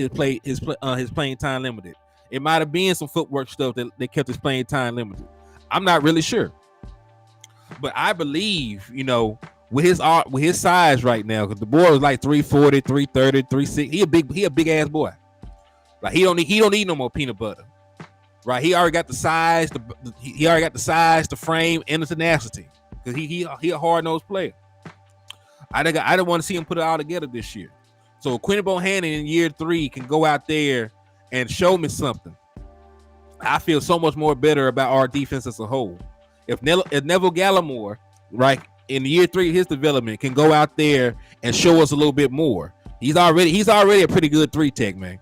playing time limited. It might have been some footwork stuff that kept his playing time limited. I'm not really sure. But I believe, you know, with his size right now, because the boy is like 340, 330, 360. He a big ass boy. Like he don't need no more peanut butter. Right? He already got the size, the frame, and the tenacity. Because he a hard-nosed player. I don't want to see him put it all together this year. So Quinn Bohannon in year 3 can go out there and show me something. I feel so much more better about our defense as a whole. If Neville Gallimore, right, in year 3 of his development, can go out there and show us a little bit more. He's already a pretty good 3-tech, man.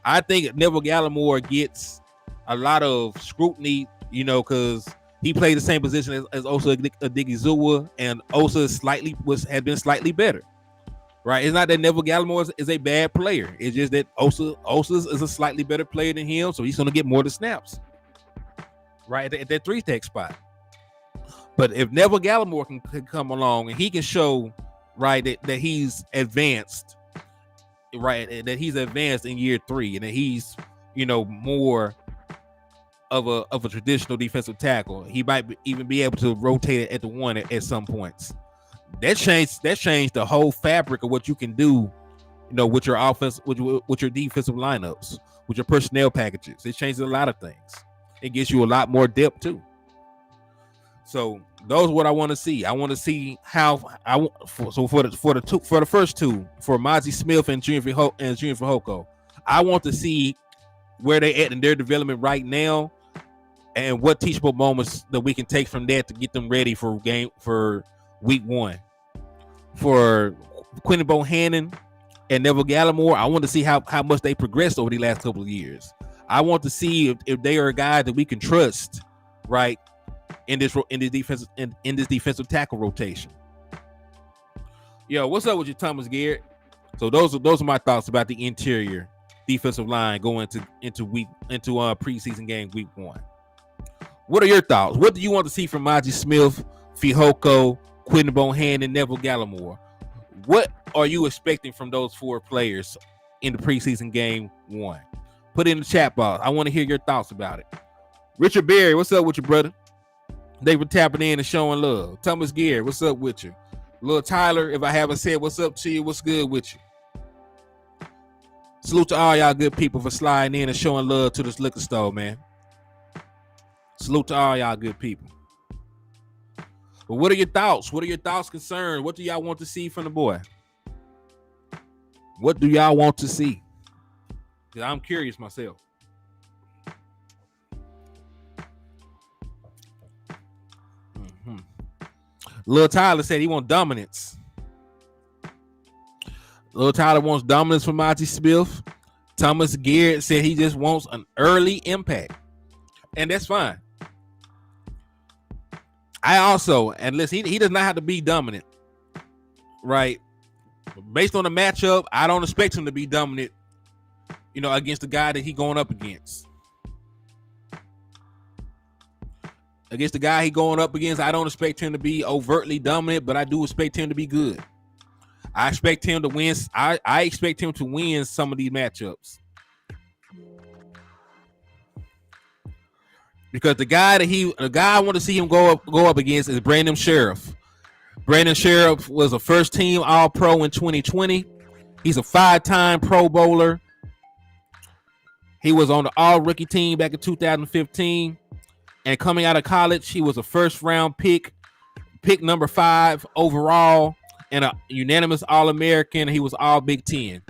I think Neville Gallimore gets a lot of scrutiny, you know, because he played the same position as Osa Odighizuwa, and Osa had been slightly better. Right? It's not that Neville Gallimore is a bad player. It's just that Osa is a slightly better player than him, so he's going to get more of the snaps. Right? At that 3-tech spot. But if Neville Gallimore can come along and he can show, right, that he's advanced, right, that he's advanced in year 3 and that he's, you know, more of a traditional defensive tackle, he might even be able to rotate it at the 1 at some points. That changed the whole fabric of what you can do, you know, with your offense, with your defensive lineups, with your personnel packages. It changes a lot of things. It gives you a lot more depth too. So those are what I want to see. I want to see how for the first two, for Mozzie Smith and Junior Fehoko, I want to see where they at in their development right now, and what teachable moments that we can take from that to get them ready for week 1. For Quinn Bohannon and Neville Gallimore, I want to see how much they progressed over the last couple of years. I want to see if they are a guy that we can trust, right, in this defensive tackle rotation. Yo, what's up with you, Thomas Garrett? So those are my thoughts about the interior defensive line going into preseason game week 1. What are your thoughts? What do you want to see from Mozzie Smith, Fehoko, Quinn Bohannon, and Neville Gallimore? What are you expecting from those 4 players in the preseason game 1? Put it in the chat box. I want to hear your thoughts about it. Richard Berry, what's up with you, brother? They were tapping in and showing love. Thomas Gear, what's up with you? Lil Tyler, if I haven't said what's up to you, what's good with you? Salute to all y'all good people for sliding in and showing love to this liquor store, man. Salute to all y'all good people. But what are your thoughts? What are your thoughts, concerns? What do y'all want to see from the boy? What do y'all want to see? Because I'm curious myself. Lil Tyler said he wants dominance. Lil Tyler wants dominance from Mozzie Smith. Thomas Garrett said he just wants an early impact. And that's fine. I also, and listen, he does not have to be dominant, right? Based on the matchup, I don't expect him to be dominant, you know, against the guy that he's going up against. Against the guy he's going up against, I don't expect him to be overtly dominant, but I do expect him to be good. I expect him to win. I expect him to win some of these matchups. because the guy I want to see him go up against is Brandon Sheriff. Brandon Sheriff was a first team All-Pro in 2020. He's a 5-time Pro Bowler. He was on the All-Rookie team back in 2015. And coming out of college, he was a first-round pick number 5 overall, and a unanimous All-American. He was all Big Ten.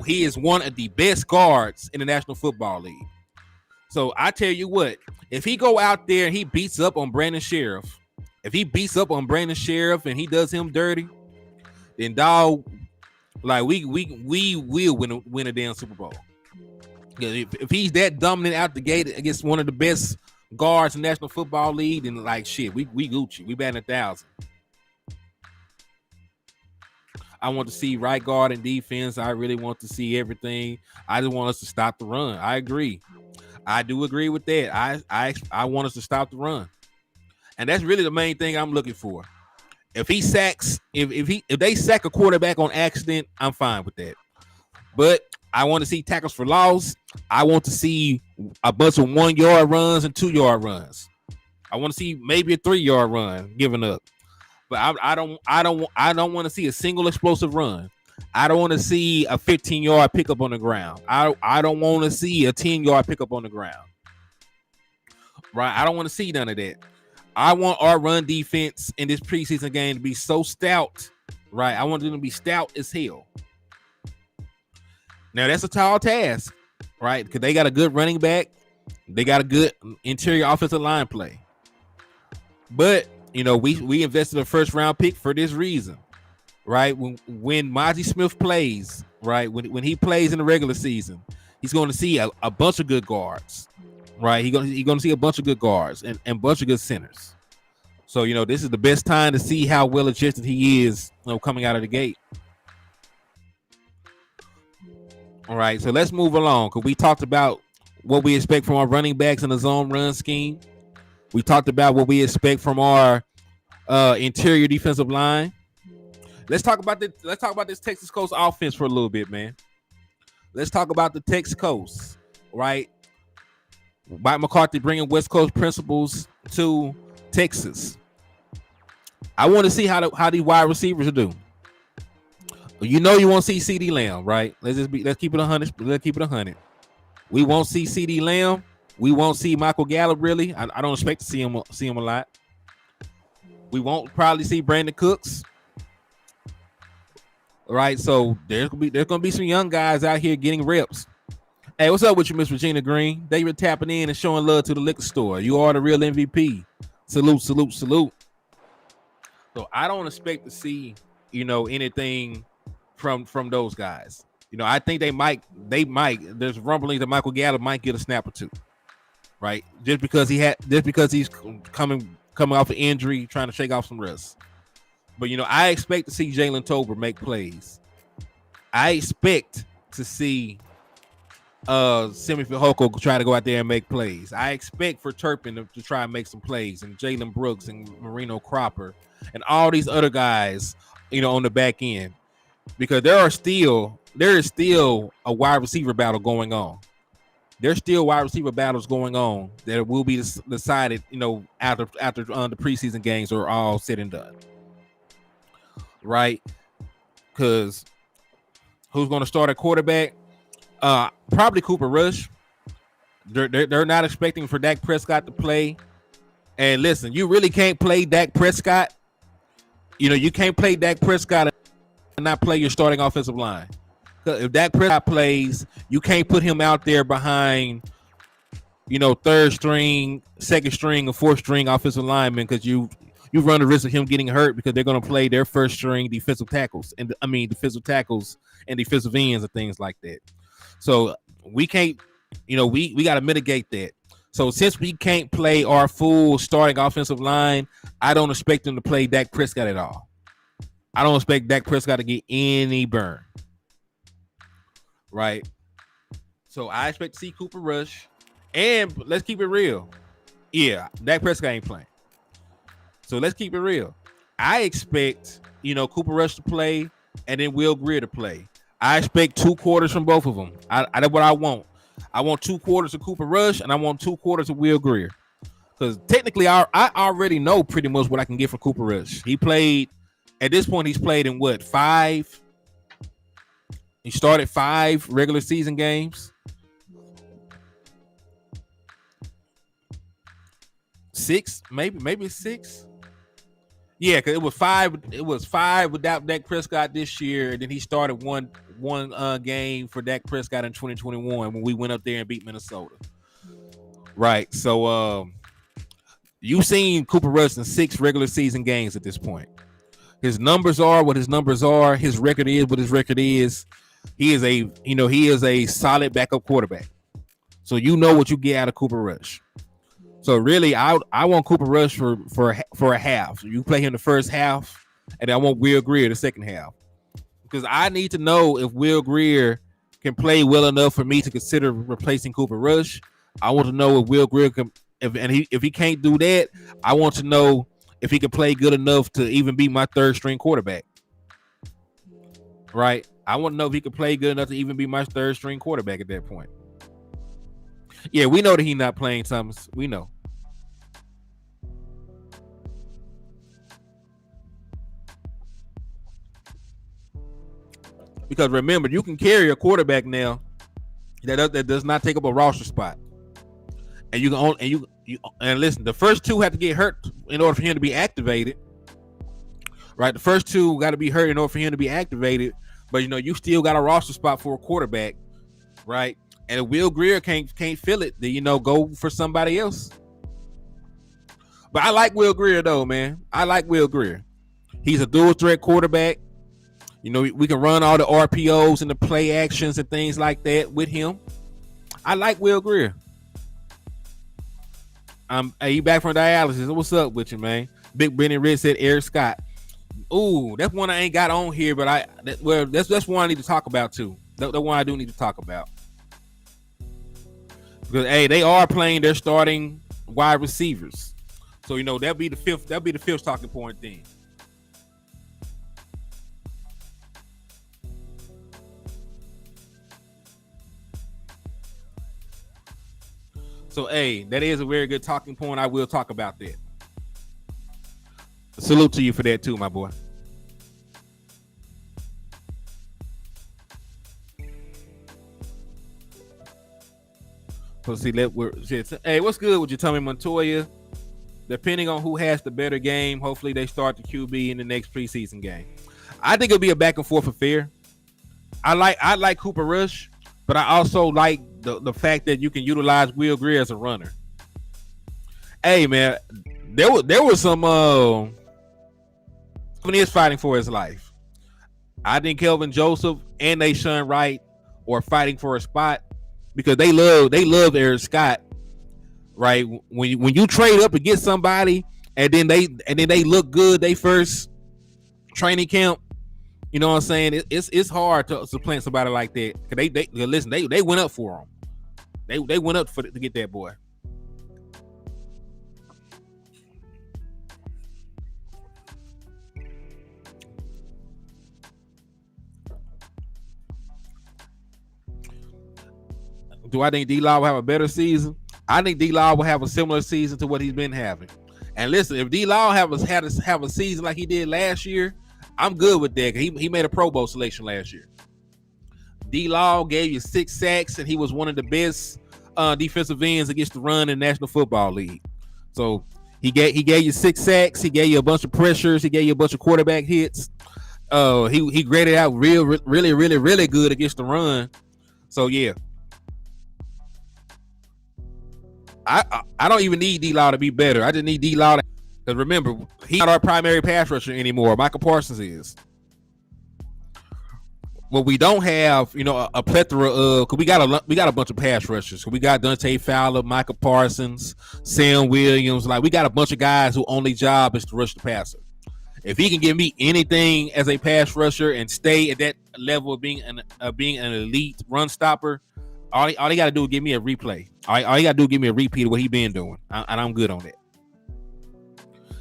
He is one of the best guards in the National Football League. So I tell you what, if he go out there and he beats up on Brandon Sheriff, and he does him dirty, then dog, like we will win a damn Super Bowl. If he's that dominant out the gate against one of the best guards in the National Football League, then like shit, we Gucci. We batting 1,000. I want to see right guard and defense. I really want to see everything. I just want us to stop the run. I agree. I do agree with that. I want us to stop the run. And that's really the main thing I'm looking for. If he sacks, if they sack a quarterback on accident, I'm fine with that. But I want to see tackles for loss. I want to see a bunch of 1-yard runs and 2-yard runs. I want to see maybe a 3-yard run given up. But I don't want to see a single explosive run. I don't want to see a 15-yard pickup on the ground. I don't want to see a 10-yard pickup on the ground. Right? I don't want to see none of that. I want our run defense in this preseason game to be so stout. Right? I want them to be stout as hell. Now that's a tall task, right? Because they got a good running back, they got a good interior offensive line play. But you know, we invested a first round pick for this reason, right? When Mozzie Smith plays, right? When he plays in the regular season, he's going to see a bunch of good guards, right? He's going to see a bunch of good guards and a bunch of good centers. So you know, this is the best time to see how well adjusted he is, you know, coming out of the gate. All right, so let's move along because we talked about what we expect from our running backs in the zone run scheme. We talked about what we expect from our interior defensive line. Let's talk about this Texas Coast offense for a little bit, man. Let's talk about the Texas Coast, right? Mike McCarthy bringing West Coast principles to Texas. I want to see how these wide receivers do. You know you won't see CD Lamb, right? Let's keep it 100. Let's keep it 100. We won't see CD Lamb. We won't see Michael Gallup really. I don't expect to see him a lot. We won't probably see Brandon Cooks. All right, so there's gonna be some young guys out here getting reps. Hey, what's up with you, Miss Regina Green? They were tapping in and showing love to the liquor store. You are the real MVP. Salute, salute, salute. So I don't expect to see, you know, anything from those guys. You know, I think they might. There's rumblings that Michael Gallup might get a snap or two, right? Just because he's coming off an injury, trying to shake off some rust. But you know, I expect to see Jalen Tolbert make plays. I expect to see Simi Fehoko try to go out there and make plays. I expect for Turpin to try and make some plays, and Jalen Brooks and Marino Cropper and all these other guys, you know, on the back end. Because there is still a wide receiver battle going on. There's still wide receiver battles going on that will be decided, you know, after the preseason games are all said and done. Right? Because who's going to start at quarterback? Probably Cooper Rush. They're not expecting for Dak Prescott to play. And listen, you really can't play Dak Prescott. You know, you can't play Dak Prescott and not play your starting offensive line. If Dak Prescott plays, you can't put him out there behind, you know, third string, second string, or fourth string offensive linemen because you run the risk of him getting hurt because they're going to play their first string defensive tackles and defensive ends and things like that. So we can't, you know, we got to mitigate that. So since we can't play our full starting offensive line, I don't expect them to play Dak Prescott at all. I don't expect Dak Prescott to get any burn. Right? So I expect to see Cooper Rush. And let's keep it real. Yeah, Dak Prescott ain't playing. So let's keep it real. I expect, you know, Cooper Rush to play and then Will Grier to play. I expect 2 quarters from both of them. That's what I want. I want 2 quarters of Cooper Rush and I want 2 quarters of Will Grier. Because technically, I already know pretty much what I can get from Cooper Rush. He played at this point. He's played in what 5? He started 5 regular season games. 6, maybe 6. Yeah, because it was 5. It was 5 without Dak Prescott this year, and then he started one game for Dak Prescott in 2021 when we went up there and beat Minnesota. Right. So you've seen Cooper Rush in 6 regular season games at this point. His numbers are what his numbers are. His record is what his record is. He is a solid backup quarterback. So you know what you get out of Cooper Rush. So really, I want Cooper Rush for a half. You play him the first half, and I want Will Grier the second half. Because I need to know if Will Grier can play well enough for me to consider replacing Cooper Rush. I want to know if Will Grier can, if he can't do that, I want to know if he can play good enough to even be my third string quarterback. Right? I want to know if he can play good enough to even be my third string quarterback at that point. Yeah, we know that he's not playing Thomas. We know. Because remember, you can carry a quarterback now that does not take up a roster spot. And you can only, and listen, the first 2 have to get hurt in order for him to be activated. Right? The first 2 got to be hurt in order for him to be activated. But you still got a roster spot for a quarterback, right? And if Will Grier can't fill it, then go for somebody else. But I like Will Grier though, man. I like Will Grier. He's a dual threat quarterback. We can run all the RPOs and the play actions and things like that with him. I like Will Grier. Hey, you back from dialysis? What's up with you, man? Big Benny Red said Eric Scott. Ooh, that's one I ain't got on here, but that's one I need to talk about too. The one I do need to talk about. Because they are playing their starting wide receivers. So that'll be the fifth talking point then. So that is a very good talking point. I will talk about that. Salute to you for that too, my boy. So see, hey, what's good with you, Tommy Montoya? Depending on who has the better game, hopefully they start the QB in the next preseason game. I think it'll be a back and forth affair. I like Cooper Rush, but I also like the fact that you can utilize Will Grier as a runner. Hey man, there was some he is fighting for his life. I think Kelvin Joseph and Nashawn Wright are fighting for a spot because they love Eric Scott. Right? When you trade up and get somebody and then they look good they first training camp, you know what I'm saying? It's hard to supplant somebody like that. Cause they went up for him. They went up to get that boy. Do I think D-Law will have a better season? I think D-Law will have a similar season to what he's been having. And listen, if D-Law have a season like he did last year, I'm good with that. He made a Pro Bowl selection last year. D-Law gave you 6 sacks, and he was one of the best defensive ends against the run in the National Football League. So he gave you 6 sacks. He gave you a bunch of pressures. He gave you a bunch of quarterback hits. He graded out really good against the run. So yeah. I don't even need D-Law to be better. I just need D-Law because remember, he's not our primary pass rusher anymore. Michael Parsons is. Well, we don't have, a plethora of, because we got a bunch of pass rushers. We got Dante Fowler, Michael Parsons, Sam Williams. Like, we got a bunch of guys whose only job is to rush the passer. If he can give me anything as a pass rusher and stay at that level of being an elite run stopper, all he got to do is give me a replay. All he got to do is give me a repeat of what he been doing, and I'm good on that.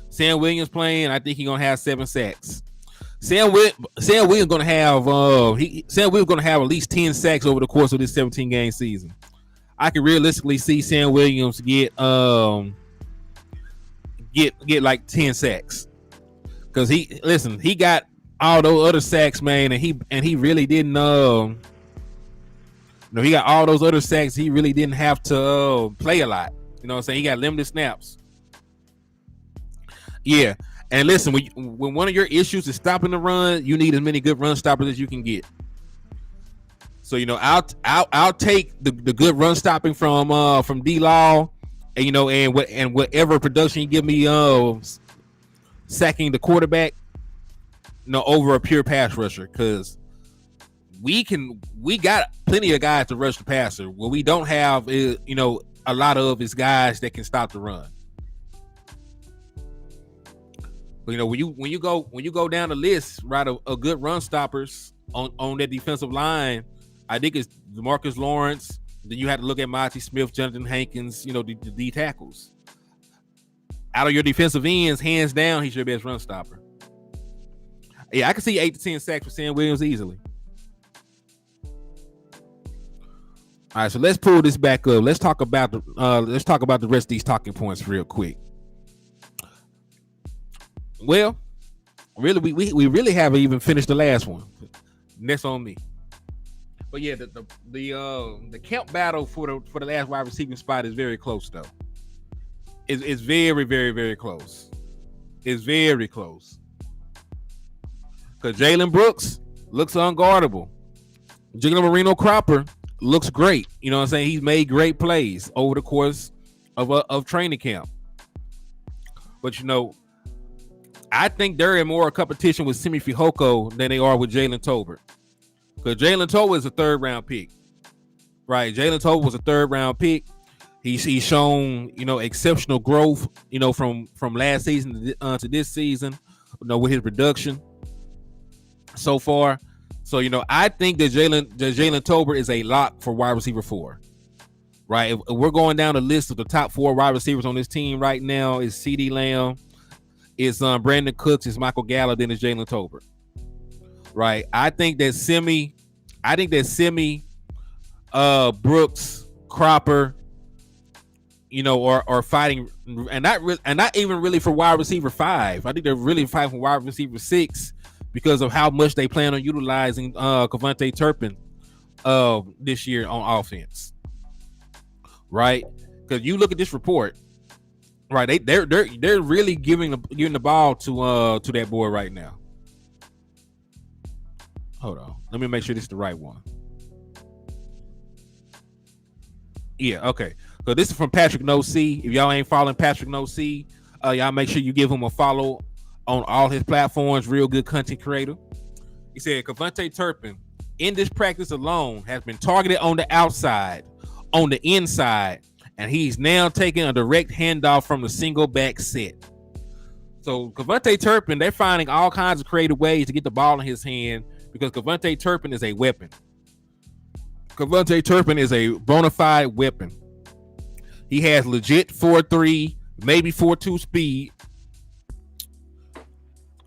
Sam Williams playing, I think he's gonna have 7 sacks. Sam Williams gonna have at least 10 sacks over the course of this 17 game season. I can realistically see Sam Williams get get like 10 sacks. Because he got all those other sacks, man, and he really didn't he got all those other sacks. He really didn't have to play a lot. You know what I'm saying? He got limited snaps. Yeah. And listen, when one of your issues is stopping the run, you need as many good run stoppers as you can get. So, I'll take the good run stopping from D-Law, and whatever production you give me sacking the quarterback, over a pure pass rusher, because we got plenty of guys to rush the passer. What we don't have is, a lot of is guys that can stop the run. But when you go down the list, right, of good run stoppers on that defensive line, I think it's DeMarcus Lawrence. Then you have to look at Monty Smith, Jonathan Hankins, the D tackles. Out of your defensive ends, hands down, he's your best run stopper. Yeah, I can see 8 to 10 sacks for Sam Williams easily. All right, so let's pull this back up. Let's talk about the rest of these talking points real quick. Well, really, we really haven't even finished the last one. That's on me. But yeah, the camp battle for the last wide receiving spot is very close though. It's very, very, very close. It's very close. Because Jalen Brooks looks unguardable. Jalen Marino Cropper looks great. You know what I'm saying? He's made great plays over the course of training camp. But I think they're in more competition with Simi Fehoko than they are with Jalen Tolbert. Because Jalen Tolbert is a 3rd round pick. Right? Jalen Tolbert was a 3rd round pick. He's shown, exceptional growth, from last season to this season, with his production so far. So, I think that Jalen Tolbert is a lock for wide receiver 4. Right? If we're going down the list of the top 4 wide receivers on this team right now, is CeeDee Lamb, it's Brandon Cooks, it's Michael Gallup, then it's Jalen Tolbert. Right? I think that Simi, Brooks, Cropper, are fighting, and not even really for wide receiver 5. I think they're really fighting for wide receiver 6 because of how much they plan on utilizing Kevontae Turpin this year on offense. Right? Because you look at this report, right? They're really giving the ball to that boy right now. Hold on, let me make sure this is the right one. Yeah, okay. So this is from Patrick No C. If y'all ain't following Patrick No C, y'all make sure you give him a follow on all his platforms. Real good content creator. He said Kevontae Turpin in this practice alone has been targeted on the outside, on the inside, and he's now taking a direct handoff from the single back set. So Kevontae Turpin, they're finding all kinds of creative ways to get the ball in his hand because Kevontae Turpin is a weapon. Kevontae Turpin is a bona fide weapon. He has legit 4.3, maybe 4.2 speed.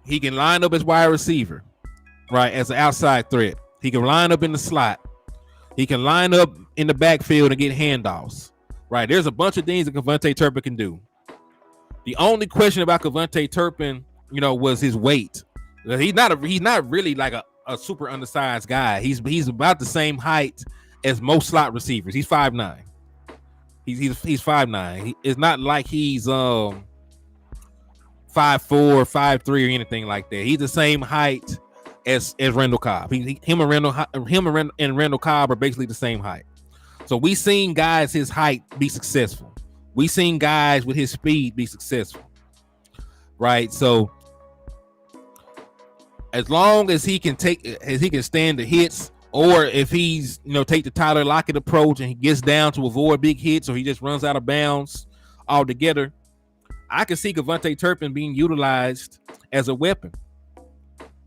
He can line up as wide receiver, right, as an outside threat. He can line up in the slot. He can line up in the backfield and get handoffs, right? There's a bunch of things that Kevontae Turpin can do. The only question about Kevontae Turpin, was his weight. He's not really like a super undersized guy. He's about the same height as most slot receivers. He's 5'9". He's 5'9". It's not like he's 5'4", 5'3", or anything like that. He's the same height as Randall Cobb. Him and Randall Cobb are basically the same height. So we seen guys his height be successful. We seen guys with his speed be successful. Right? So as long as he can stand the hits, or if he's take the Tyler Lockett approach and he gets down to avoid big hits, or he just runs out of bounds altogether, I can see Kevontae Turpin being utilized as a weapon.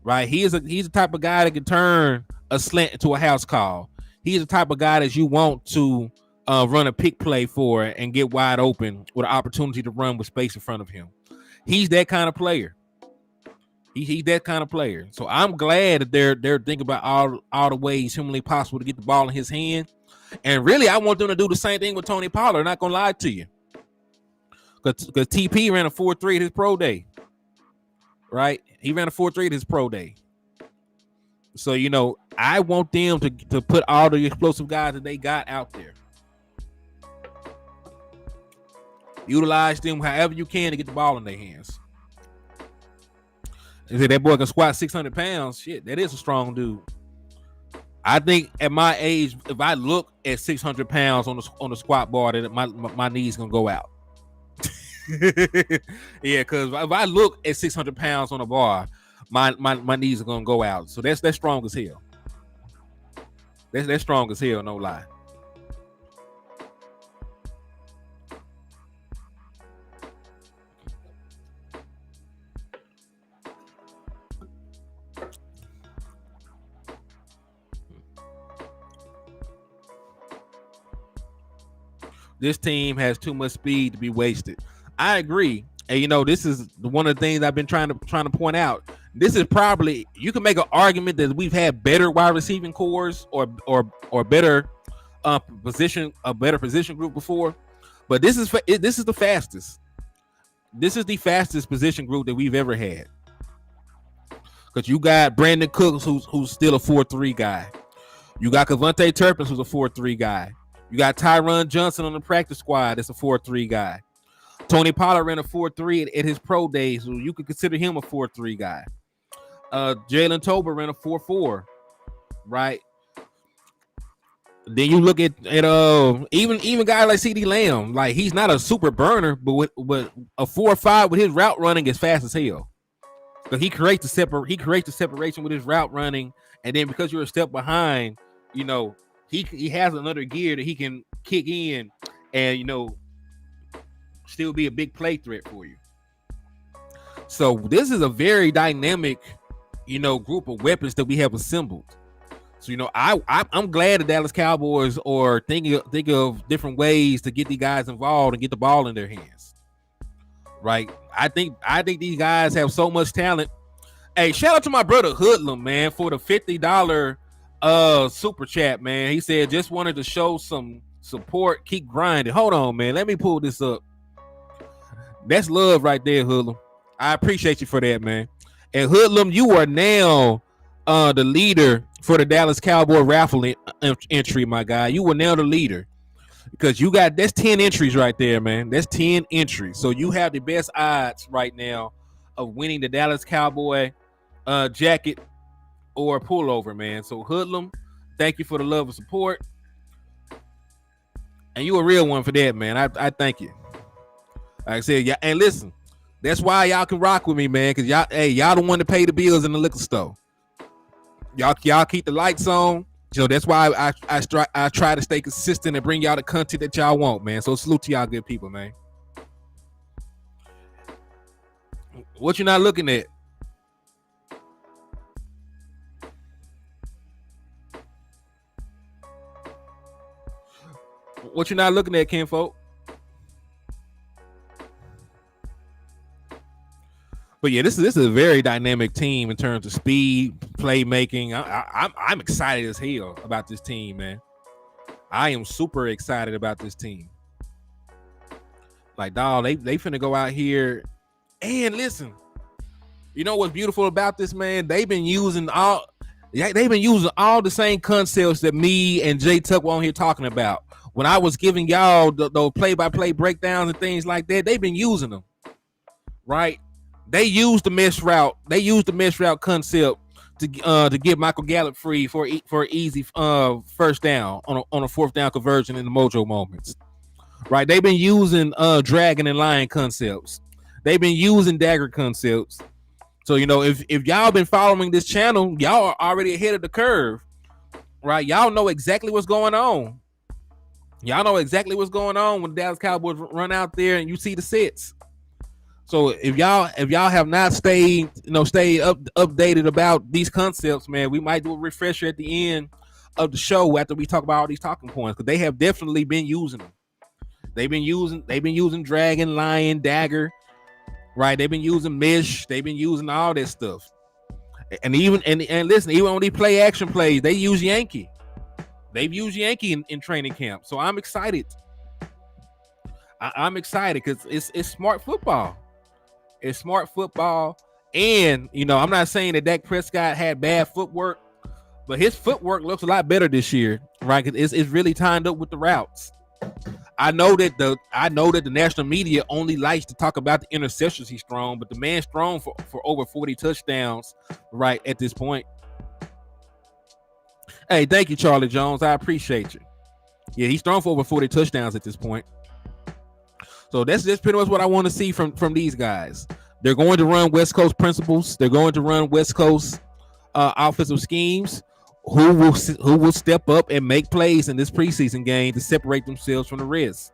Right? He's the type of guy that can turn a slant into a house call. He's the type of guy that you want to run a pick play for and get wide open with an opportunity to run with space in front of him. He's that kind of player. He's that kind of player. So I'm glad that they're thinking about all the ways humanly possible to get the ball in his hand. And really, I want them to do the same thing with Tony Pollard. Not gonna lie to you, Because TP ran a 4.3 at his pro day. Right? He ran a 4.3 at his pro day. So, I want them to put all the explosive guys that they got out there. Utilize them however you can to get the ball in their hands. If that boy can squat 600 pounds, shit, that is a strong dude. I think at my age, if I look at 600 pounds on the squat bar, that my knees gonna go out. Yeah, because if I look at 600 pounds on a bar, my knees are gonna go out. So that's strong as hell. That's strong as hell, no lie. This team has too much speed to be wasted. I agree. And this is one of the things I've been trying to point out. This is probably, you can make an argument that we've had better wide receiving cores or better position group before, but this is the fastest. This is the fastest position group that we've ever had. Because you got Brandon Cooks, who's still a 4.3 guy. You got Kevontae Turpin, who's a 4.3 guy. You got Tyron Johnson on the practice squad. That's a 4.3 guy. Tony Pollard ran a 4.3 at his pro days, so you could consider him a 4.3 guy. Jalen Tolbert ran a 4.4, right? Then you look at even guys like CeeDee Lamb, like he's not a super burner, but a 4.5 with his route running is fast as hell. But he creates the separation with his route running, and then because you're a step behind, he has another gear that he can kick in and still be a big play threat for you. So this is a very dynamic, group of weapons that we have assembled. So I'm glad the Dallas Cowboys are thinking of different ways to get these guys involved and get the ball in their hands. Right? I think these guys have so much talent. Hey, shout out to my brother Hoodlum, man, for the $50 super chat, man. He said just wanted to show some support, keep grinding. Hold on, man. Let me pull this up. That's love right there, Hoodlum. I appreciate you for that, man. And Hoodlum, you are now the leader for the Dallas Cowboy raffle entry, my guy. You were now the leader because that's 10 entries right there, man. That's 10 entries. So you have the best odds right now of winning the Dallas Cowboy jacket or pullover, man. So Hoodlum, thank you for the love and support. And you a real one for that, man. I thank you. Like I said, yeah, and listen, that's why y'all can rock with me, man, because y'all the one to pay the bills in the liquor store. Y'all keep the lights on. That's why I try to stay consistent and bring y'all the content that y'all want, man. So salute to y'all good people, man. What you not looking at? What you not looking at, kinfolk? But yeah, this is a very dynamic team in terms of speed, playmaking. I'm excited as hell about this team, man. I am super excited about this team. Like, dog, they finna go out here and listen. You know what's beautiful about this, man? They've been using all the same concepts that me and Jay Tuck were on here talking about. When I was giving y'all those play-by-play breakdowns and things like that, they've been using them, right? They used the mesh route. They used the mesh route concept to get Michael Gallup free for easy first down on a fourth down conversion in the mojo moments, right? They've been using dragon and lion concepts. They've been using dagger concepts. So if y'all been following this channel, y'all are already ahead of the curve, right? Y'all know exactly what's going on. Y'all know exactly what's going on when the Dallas Cowboys run out there and you see the sets. So if y'all have not stayed updated about these concepts, man, we might do a refresher at the end of the show after we talk about all these talking points, because they have definitely been using them. They've been using dragon, lion, dagger, right? They've been using mesh. They've been using all that stuff. And listen, even on these play action plays, they use Yankee. They've used Yankee in training camp. So I'm excited. I'm excited because it's smart football. It's smart football. And, I'm not saying that Dak Prescott had bad footwork, but his footwork looks a lot better this year, right? It's really timed up with the routes. I know that the national media only likes to talk about the interceptions he's thrown, but the man's thrown for over 40 touchdowns, right, at this point. Hey, thank you, Charlie Jones. I appreciate you. Yeah, he's thrown for over 40 touchdowns at this point. So that's just pretty much what I want to see from these guys. They're going to run West Coast principles. They're going to run West Coast offensive schemes. Who will step up and make plays in this preseason game to separate themselves from the rest?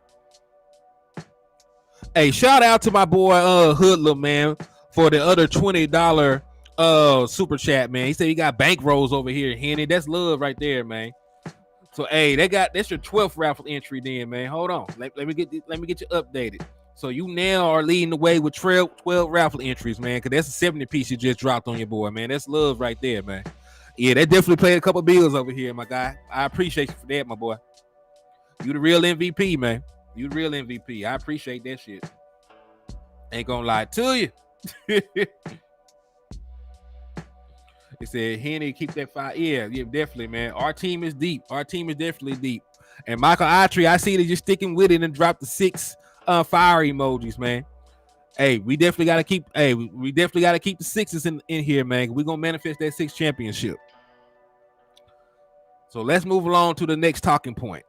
Hey, shout out to my boy Hoodlum, man, for the other $20 super chat, man. He said he got bankrolls over here, Henny. That's love right there, man. So hey, that's your 12th raffle entry then, man. Hold on. Let me get you updated. So you now are leading the way with 12 raffle entries, man, because that's a 70 piece you just dropped on your boy, man. That's love right there, man. Yeah, that definitely played a couple bills over here, my guy. I appreciate you for that, my boy. You the real MVP, man. You the real MVP. I appreciate that shit. Ain't gonna lie to you. He said, Henny, keep that fire. Yeah, definitely, man. Our team is deep. Our team is definitely deep. And Michael Autry, I see that you're sticking with it and drop the 6 fire emojis, man. Hey, we definitely got to keep. Hey, we definitely got to keep the 6s in here, man. We're gonna manifest that 6th championship. So let's move along to the next talking point.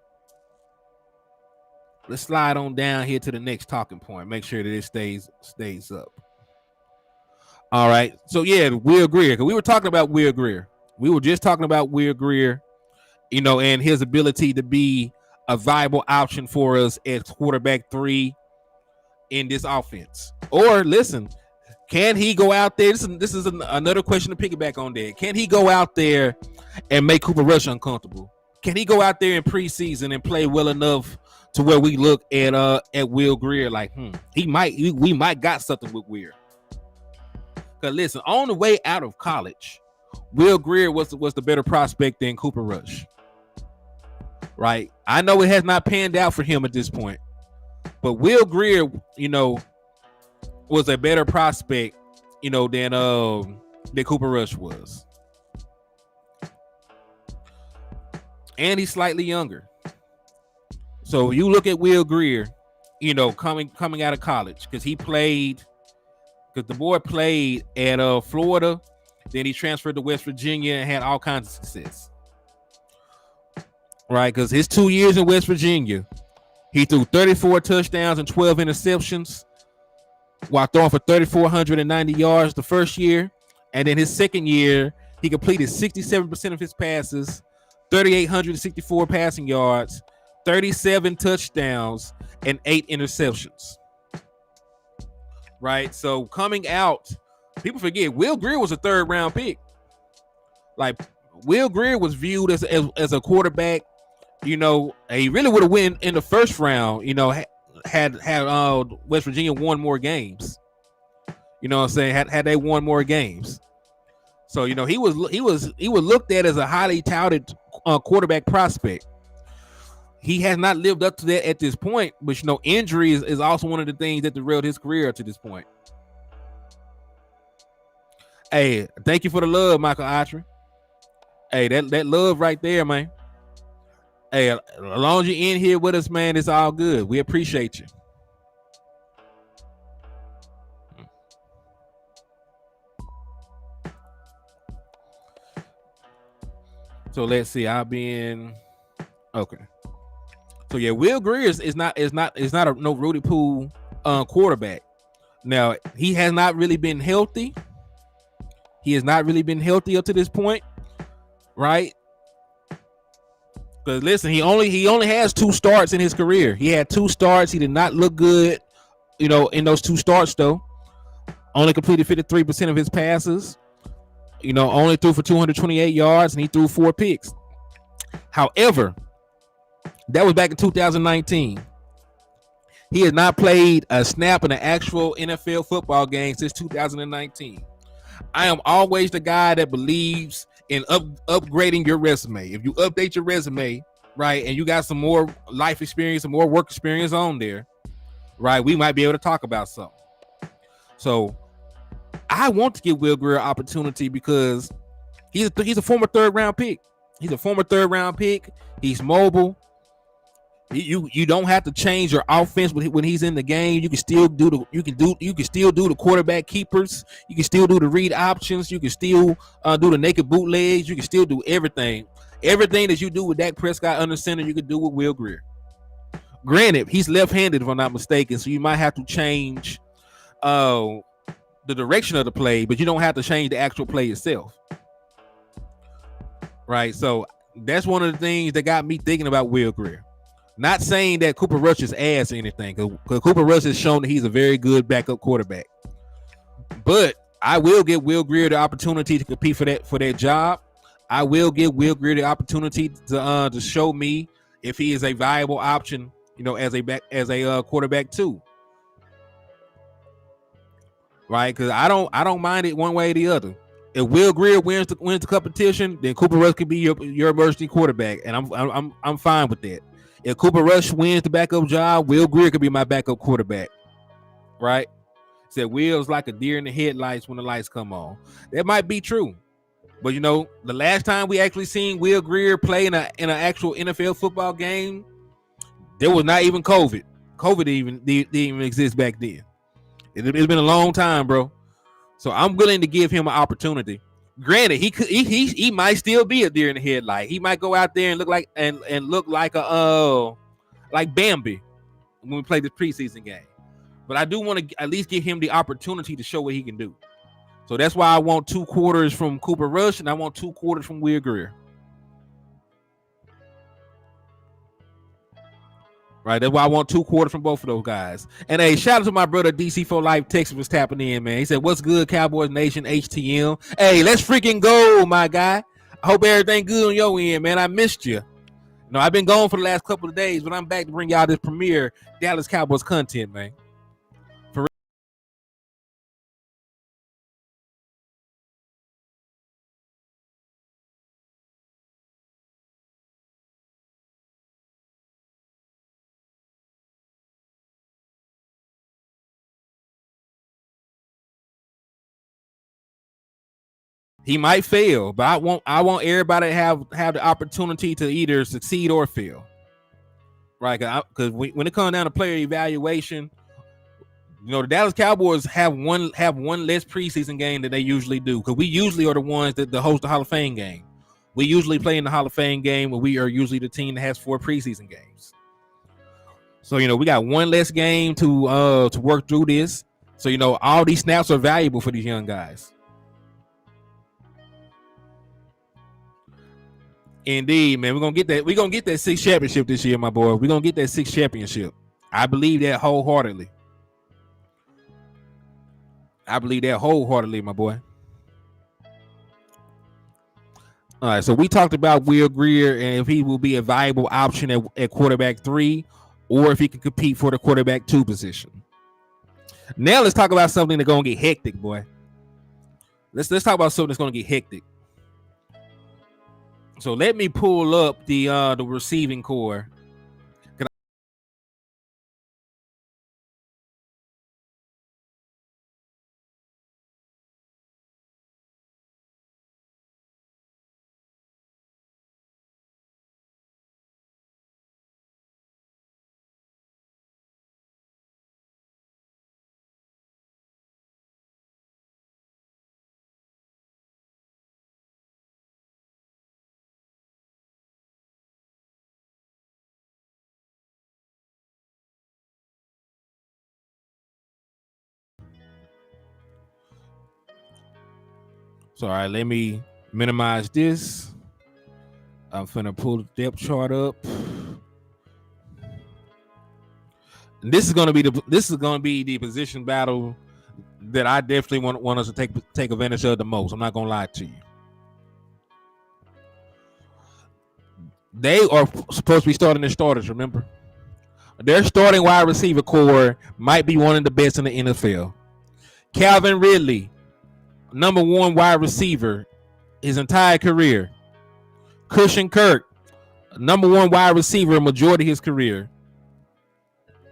Let's slide on down here to the next talking point. Make sure that it stays up. All right. So yeah, Will Grier. Because we were talking about Will Grier. We were just talking about Will Grier, and his ability to be a viable option for us at quarterback 3 in this offense. Or listen, can he go out there? This is another question to piggyback on that. Can he go out there and make Cooper Rush uncomfortable? Can he go out there in preseason and play well enough to where we look at Will Grier like, we might got something with Grier? Because listen, on the way out of college, Will Grier was the better prospect than Cooper Rush. Right? I know it has not panned out for him at this point. But Will Grier, was a better prospect, than Cooper Rush was. And he's slightly younger. So you look at Will Grier, coming out of college, because the boy played at Florida, then he transferred to West Virginia and had all kinds of success. Right, because his 2 years in West Virginia, he threw 34 touchdowns and 12 interceptions while throwing for 3,490 yards the first year. And then his second year, he completed 67% of his passes, 3,864 passing yards, 37 touchdowns, and 8 interceptions. Right? So coming out, people forget, Will Grier was a 3rd round pick. Like, Will Grier was viewed as a quarterback. He really would have won in the 1st round, had West Virginia won more games. You know what I'm saying? Had they won more games. So, he was looked at as a highly touted quarterback prospect. He has not lived up to that at this point, but injury is also one of the things that derailed his career to this point. Hey, thank you for the love, Michael Autry. Hey, that love right there, man. Hey, as long as you're in here with us, man, it's all good. We appreciate you. So let's see. Okay. So yeah, Will Grier is not no Rudy Poole quarterback. Now, he has not really been healthy. He has not really been healthy up to this point, right? Because listen, he only has 2 starts in his career. He had 2 starts. He did not look good, in those 2 starts though. Only completed 53% of his passes. Only threw for 228 yards, and he threw 4 picks. However, that was back in 2019. He has not played a snap in an actual NFL football game since 2019. I am always the guy that believes in upgrading your resume. If you update your resume, right, and you got some more life experience, some more work experience on there, right? We might be able to talk about something. So I want to give Will Grier an opportunity because he's a former third round pick. He's a former third round pick. He's mobile. You don't have to change your offense when he's in the game. You can still do the quarterback keepers. You can still do the read options. You can still do the naked bootlegs. You can still do everything. Everything that you do with Dak Prescott under center, you can do with Will Grier. Granted, he's left-handed if I'm not mistaken, so you might have to change the direction of the play, but you don't have to change the actual play itself. Right? So that's one of the things that got me thinking about Will Grier. Not saying that Cooper Rush is ass or anything, because Cooper Rush has shown that he's a very good backup quarterback. But I will give Will Grier the opportunity to compete for that job. I will give Will Grier the opportunity to show me if he is a viable option, as a quarterback too. Right? Because I don't mind it one way or the other. If Will Grier wins the competition, then Cooper Rush could be your emergency quarterback, and I'm fine with that. If Cooper Rush wins the backup job, Will Grier could be my backup quarterback. Right? Said Will's like a deer in the headlights when the lights come on. That might be true. But the last time we actually seen Will Grier play in an actual NFL football game, there was not even COVID. COVID didn't even exist back then. It's been a long time, bro. So I'm willing to give him an opportunity. Granted, he might still be a deer in the headlight. He might go out there and look like like Bambi when we play this preseason game. But I do want to at least give him the opportunity to show what he can do. So that's why I want 2 quarters from Cooper Rush and I want 2 quarters from Will Grier. Right, that's why I want 2 quarters from both of those guys. And hey, shout out to my brother DC for Life Texas was tapping in, man. He said, "What's good, Cowboys Nation HTM?" Hey, let's freaking go, my guy. I hope everything good on your end, man. I missed you. I've been gone for the last couple of days, but I'm back to bring y'all this premiere Dallas Cowboys content, man. For real. He might fail, but I want everybody to have the opportunity to either succeed or fail. Right? Because when it comes down to player evaluation, the Dallas Cowboys have one less preseason game than they usually do, because we usually are the ones that host the Hall of Fame game. We usually play in the Hall of Fame game, where we are usually the team that has 4 preseason games. So we got one less game to work through this. So all these snaps are valuable for these young guys. Indeed, man. We're gonna get that 6th championship this year, my boy. We're gonna get that 6th championship. I believe that wholeheartedly. My boy. All right, so we talked about Will Grier and if he will be a viable option at quarterback 3, or if he can compete for the quarterback 2 position. Now let's talk about something that's gonna get hectic, boy. Let's talk about something that's gonna get hectic. So let me pull up the receiving core. So, all right, let me minimize this. I'm finna pull the depth chart up. And this is gonna be the position battle that I definitely want us to take advantage of the most. I'm not gonna lie to you. They are supposed to be starting their starters. Remember, their starting wide receiver core might be one of the best in the NFL. Calvin Ridley, number 1 wide receiver his entire career. Christian Kirk, number 1 wide receiver majority of his career.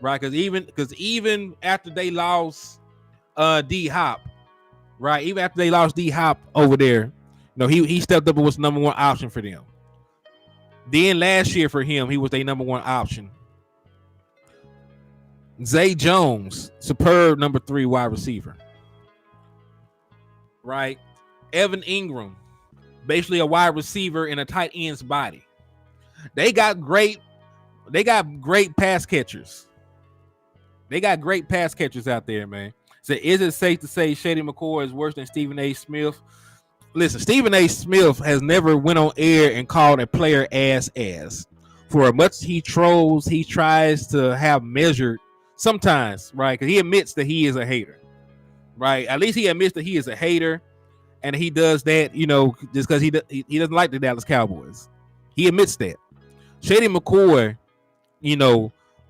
right? Because even after they lost D Hop, right? Even after they lost D Hop over there, he stepped up and was number one option for them. Then last year for him, he was their number one option. Zay Jones, superb number 3 wide receiver. Right? Evan Ingram, basically a wide receiver in a tight end's body. They got great pass catchers. They got great pass catchers out there, man. So is it safe to say Shady McCoy is worse than Stephen A. Smith? Listen, Stephen A. Smith has never went on air and called a player ass. For as much as he trolls, he tries to have measured sometimes, right? Because he admits that he is a hater, right? At least he admits that he is a hater, and he does that, just because he doesn't like the Dallas Cowboys. He admits that. Shady McCoy,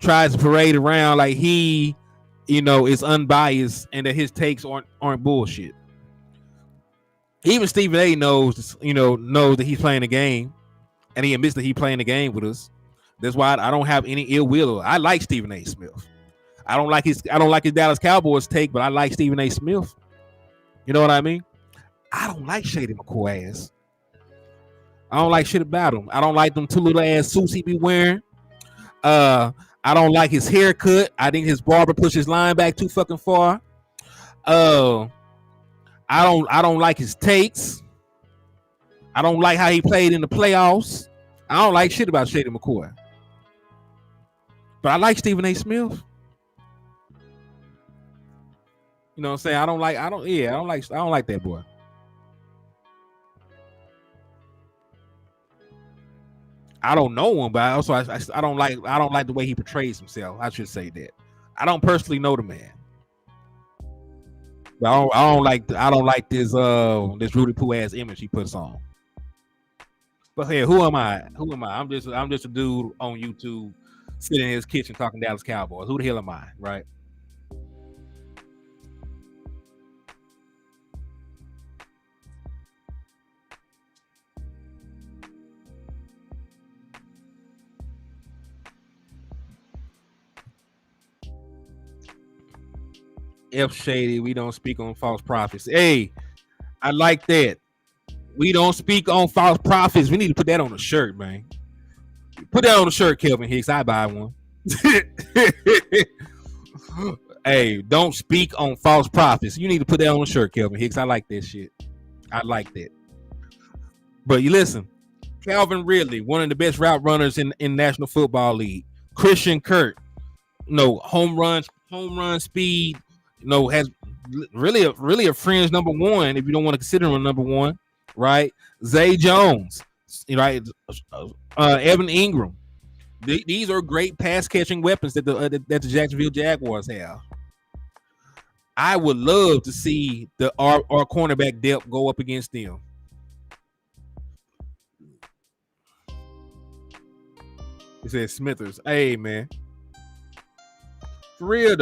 tries to parade around like he, is unbiased and that his takes aren't bullshit. Even Stephen A. knows that he's playing the game, and he admits that he's playing the game with us. That's why I don't have any ill will. I like Stephen A. Smith. I don't like his Dallas Cowboys take, but I like Stephen A. Smith. You know what I mean? I don't like Shady McCoy ass. I don't like shit about him. I don't like them 2 little ass suits he be wearing. I don't like his haircut. I think his barber pushed his line back too fucking far. I don't like his takes. I don't like how he played in the playoffs. I don't like shit about Shady McCoy. But I like Stephen A. Smith. You know what I'm saying? I don't like that boy. I don't know him, but also I don't like the way he portrays himself. I should say that. I don't personally know the man. But I don't like this Rudy Poo ass image he puts on. But hey, who am I? I'm just a dude on YouTube sitting in his kitchen talking Dallas Cowboys. Who the hell am I, right? F Shady, we don't speak on false prophets. Hey, I like that. We don't speak on false prophets. We need to put that on a shirt, man. Put that on a shirt, Kelvin Hicks. I buy one. Hey, don't speak on false prophets. You need to put that on a shirt, Kelvin Hicks. I like that shit. I like that. But you listen, Calvin Ridley, one of the best route runners in National Football League. Christian Kirk, home run speed, has really a fringe number 1 if you don't want to consider him number 1, right? Zay Jones, right? Evan Ingram. These are great pass catching weapons that the Jacksonville Jaguars have. I would love to see our cornerback depth go up against them. He said Smithers. Hey, man. For real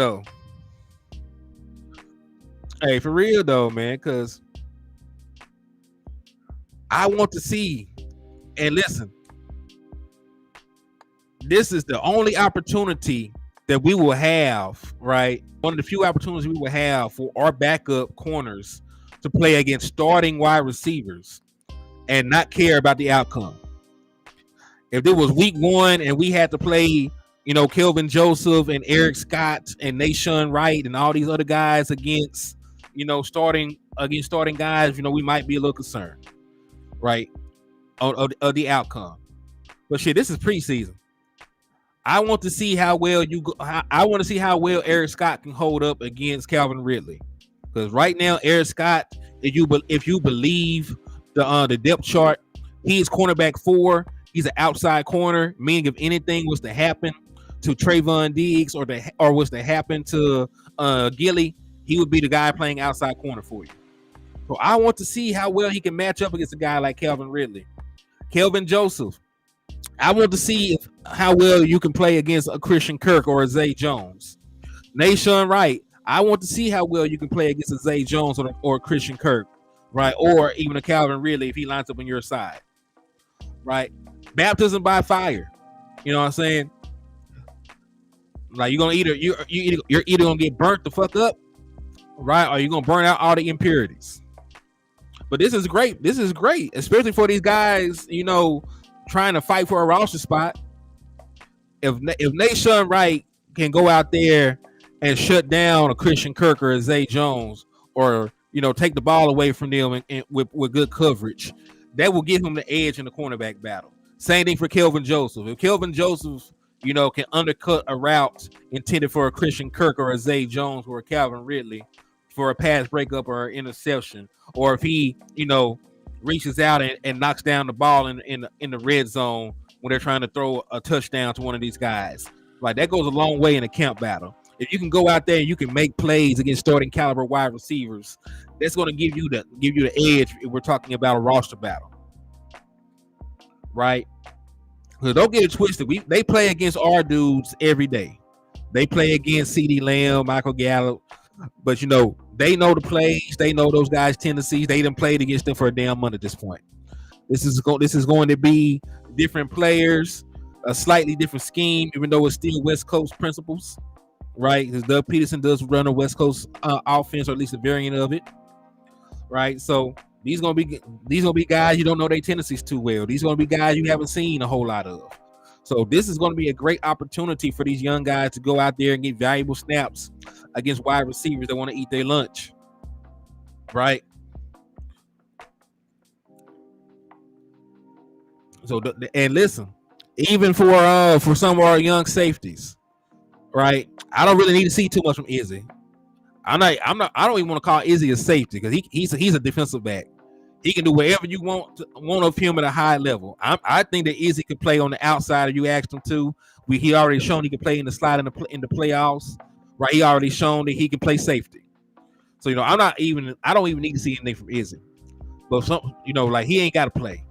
though, man, because I want to see, and listen, this is the only opportunity that we will have, right? One of the few opportunities we will have for our backup corners to play against starting wide receivers and not care about the outcome. If there was week 1 and we had to play, Kelvin Joseph and Eric Scott and Nashawn Wright and all these other guys against, starting guys, we might be a little concerned, right, of the outcome. But shit, this is preseason. I want to see how well Eric Scott can hold up against Calvin Ridley, because right now Eric Scott, if you believe the depth chart, he's cornerback 4. He's an outside corner, meaning if anything was to happen to Trayvon Diggs or was to happen to Gilly, he would be the guy playing outside corner for you. So I want to see how well he can match up against a guy like Calvin Ridley. Kelvin Joseph, I want to see how well you can play against a Christian Kirk or a Zay Jones. Nashawn Wright, I want to see how well you can play against a Zay Jones or a Christian Kirk, right? Or even a Calvin Ridley if he lines up on your side, right? Baptism by fire. You know what I'm saying? Like you're either gonna get burnt the fuck up, right, or you're gonna burn out all the impurities. But this is great. This is great, especially for these guys, trying to fight for a roster spot. If Nation Wright can go out there and shut down a Christian Kirk or a Zay Jones, or take the ball away from them and with good coverage, that will give him the edge in the cornerback battle. Same thing for Kelvin Joseph. If Kelvin Joseph, can undercut a route intended for a Christian Kirk or a Zay Jones or a Calvin Ridley for a pass breakup or an interception, or if he, reaches out and knocks down the ball in the red zone when they're trying to throw a touchdown to one of these guys, like that goes a long way in a camp battle. If you can go out there and you can make plays against starting caliber wide receivers, that's going to give you the edge if we're talking about a roster battle, right? Because don't get it twisted. They play against our dudes every day. They play against CeeDee Lamb, Michael Gallup, but they know the plays. They know those guys' tendencies. They done played against them for a damn month at this point. This is going to be different players, a slightly different scheme, even though it's still West Coast principles, right? Because Doug Peterson does run a West Coast offense, or at least a variant of it, right? So these gonna be guys you don't know their tendencies too well. These gonna be guys you haven't seen a whole lot of. So this is going to be a great opportunity for these young guys to go out there and get valuable snaps against wide receivers that want to eat their lunch, right? So and listen, even for some of our young safeties, right? I don't really need to see too much from Izzy. I don't even want to call Izzy a safety because he's a defensive back. He can do whatever you want of him at a high level. I think that Izzy could play on the outside if you asked him to. He already shown he can play in the slide in the playoffs, right? He already shown that he can play safety. So I don't even need to see anything from Izzy. But like he ain't got to play.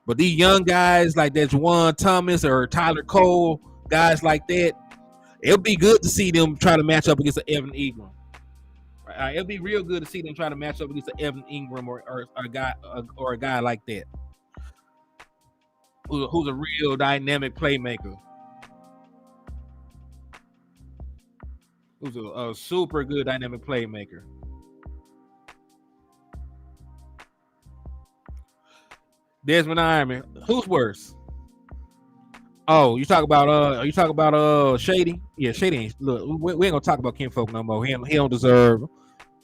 But these young guys like that Juwan Thomas or Tyler Cole, guys like that, it'll be good to see them try to match up against an Evan Ingram. It'll be real good to see them try to match up against an Evan Ingram or a guy like that, who's a real dynamic playmaker, who's a super good dynamic playmaker. Desmond Ironman, who's worse? Oh, you talk about Shady? Yeah, Shady ain't. Look, we ain't gonna talk about Kinfolk no more. He don't deserve.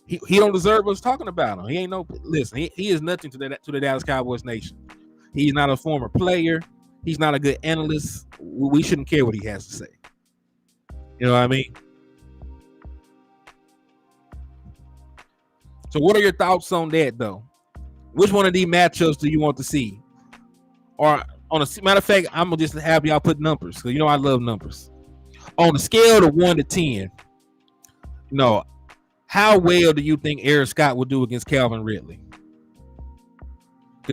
He don't deserve us talking about him. He ain't no. Listen, he is nothing to the Dallas Cowboys nation. He's not a former player. He's not a good analyst. We shouldn't care what he has to say. You know what I mean? So, what are your thoughts on that, though? Which one of these matchups do you want to see? Or on a matter of fact, I'm gonna just have y'all put numbers because I love numbers. On a scale of 1 to 10, how well do you think Eric Scott will do against Calvin Ridley?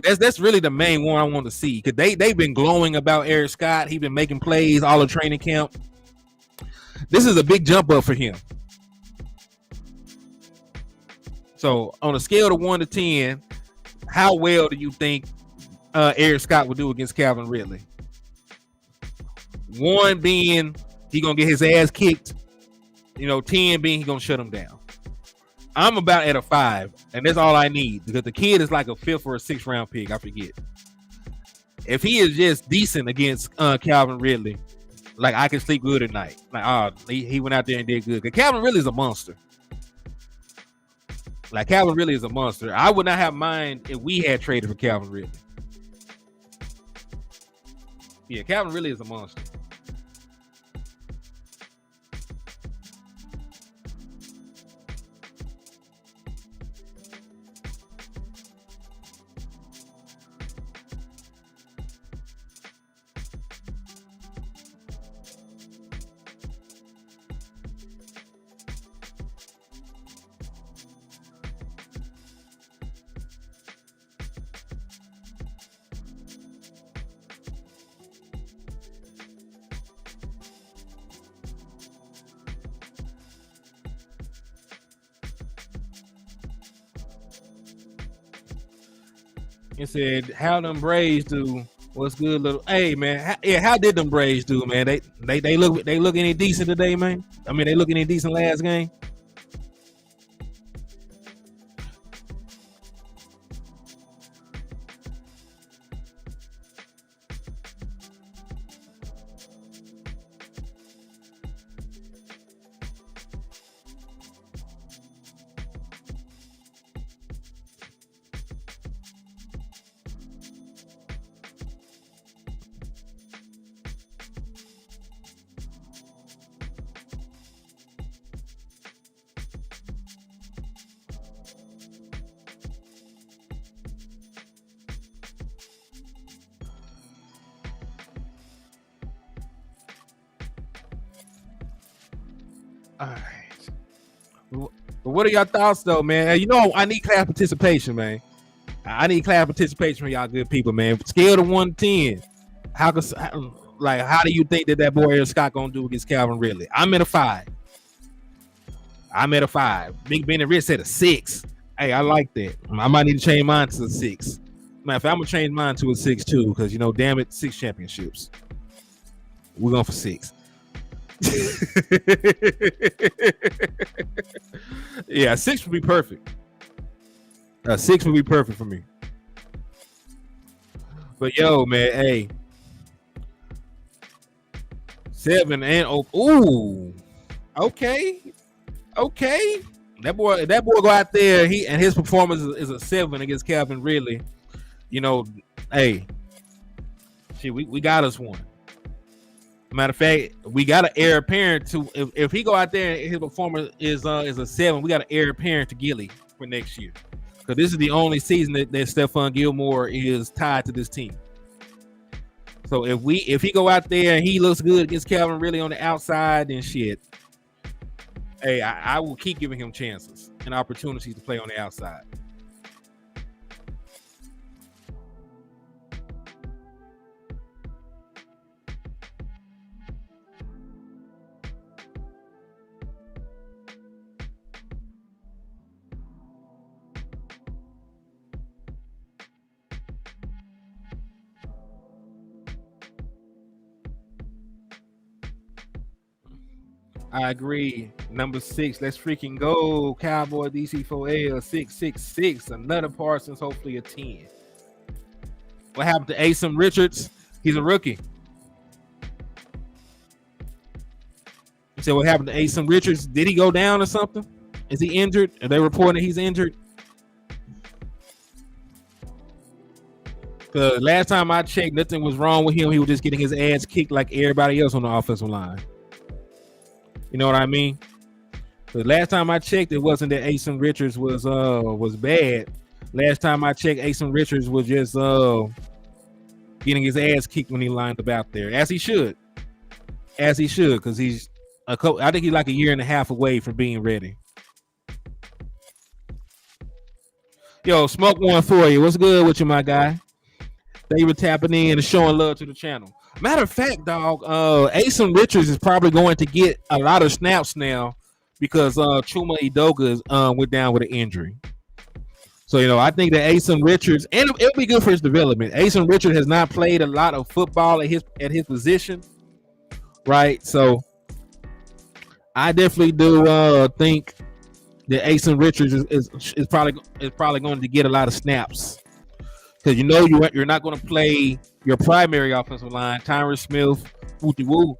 That's really the main one I want to see because they've been glowing about Eric Scott. He's been making plays all the training camp. This is a big jump up for him. So on a scale of 1 to 10, how well do you think Eric Scott will do against Calvin Ridley? 1 being he gonna get his ass kicked, 10 being he gonna shut him down. I'm about at a 5, and that's all I need because the kid is like a 5th or a 6th round pick. I forget. If he is just decent against Calvin Ridley, like I can sleep good at night. Like, he went out there and did good. Because Calvin Ridley is a monster. Like Calvin Ridley is a monster. I would not have mind if we had traded for Calvin Ridley. Yeah, Calvin Ridley is a monster. It said, how them Braves do What's good, little? Hey, man. How did them Braves do, man? They look any decent today, man? I mean, they look any decent last game? All right. But what are your thoughts, though, man? You know, I need class participation, man. I need class participation from y'all good people, man. Scale to 1-10. How do you think that boy Eric Scott gonna do against Calvin Ridley? I'm at a 5. Big Ben and Rich said a 6. Hey, I like that. I might need to change mine to a 6. Man, if I'm gonna change mine to a 6 too, because you know, damn it, 6 championships. We're going for 6. Yeah, 6 would be perfect. 6 would be perfect for me. But yo, man, hey, 7 and ooh, okay. That boy go out there. His performance is a 7 against Calvin Ridley. You know, hey, shit, we got us one. Matter of fact, we got an heir apparent to if he go out there and his performance is a 7, we got an heir apparent to Gilly for next year. Because this is the only season that Stephon Gilmore is tied to this team. So if he go out there and he looks good against Calvin Ridley on the outside, then shit. Hey, I will keep giving him chances and opportunities to play on the outside. I agree. Number 6, let's freaking go. Cowboy DC4L 666. Another Parsons, hopefully a 10. What happened to Asim Richards? He's a rookie. You said what happened to Asim Richards? Did he go down or something? Is he injured? Are they reporting he's injured? The last time I checked, nothing was wrong with him. He was just getting his ass kicked like everybody else on the offensive line. You know what I mean? The last time I checked, it wasn't that Asim Richards was bad. Last time I checked, Asim Richards was just getting his ass kicked when he lined up out there, as he should, because he's I think he's like a year and a half away from being ready. Yo, Smoke one for you. What's good with you, my guy? Thank you for tapping in and showing love to the channel. Matter of fact, dog, Asim Richards is probably going to get a lot of snaps now because Chuma Edoga went down with an injury. So, you know, I think that Asim Richards, and it'll be good for his development. Asim Richards has not played a lot of football at his position, right? So, I definitely do think that Asim Richards is probably going to get a lot of snaps. Because you know you're not going to play your primary offensive line, Tyron Smith, woo,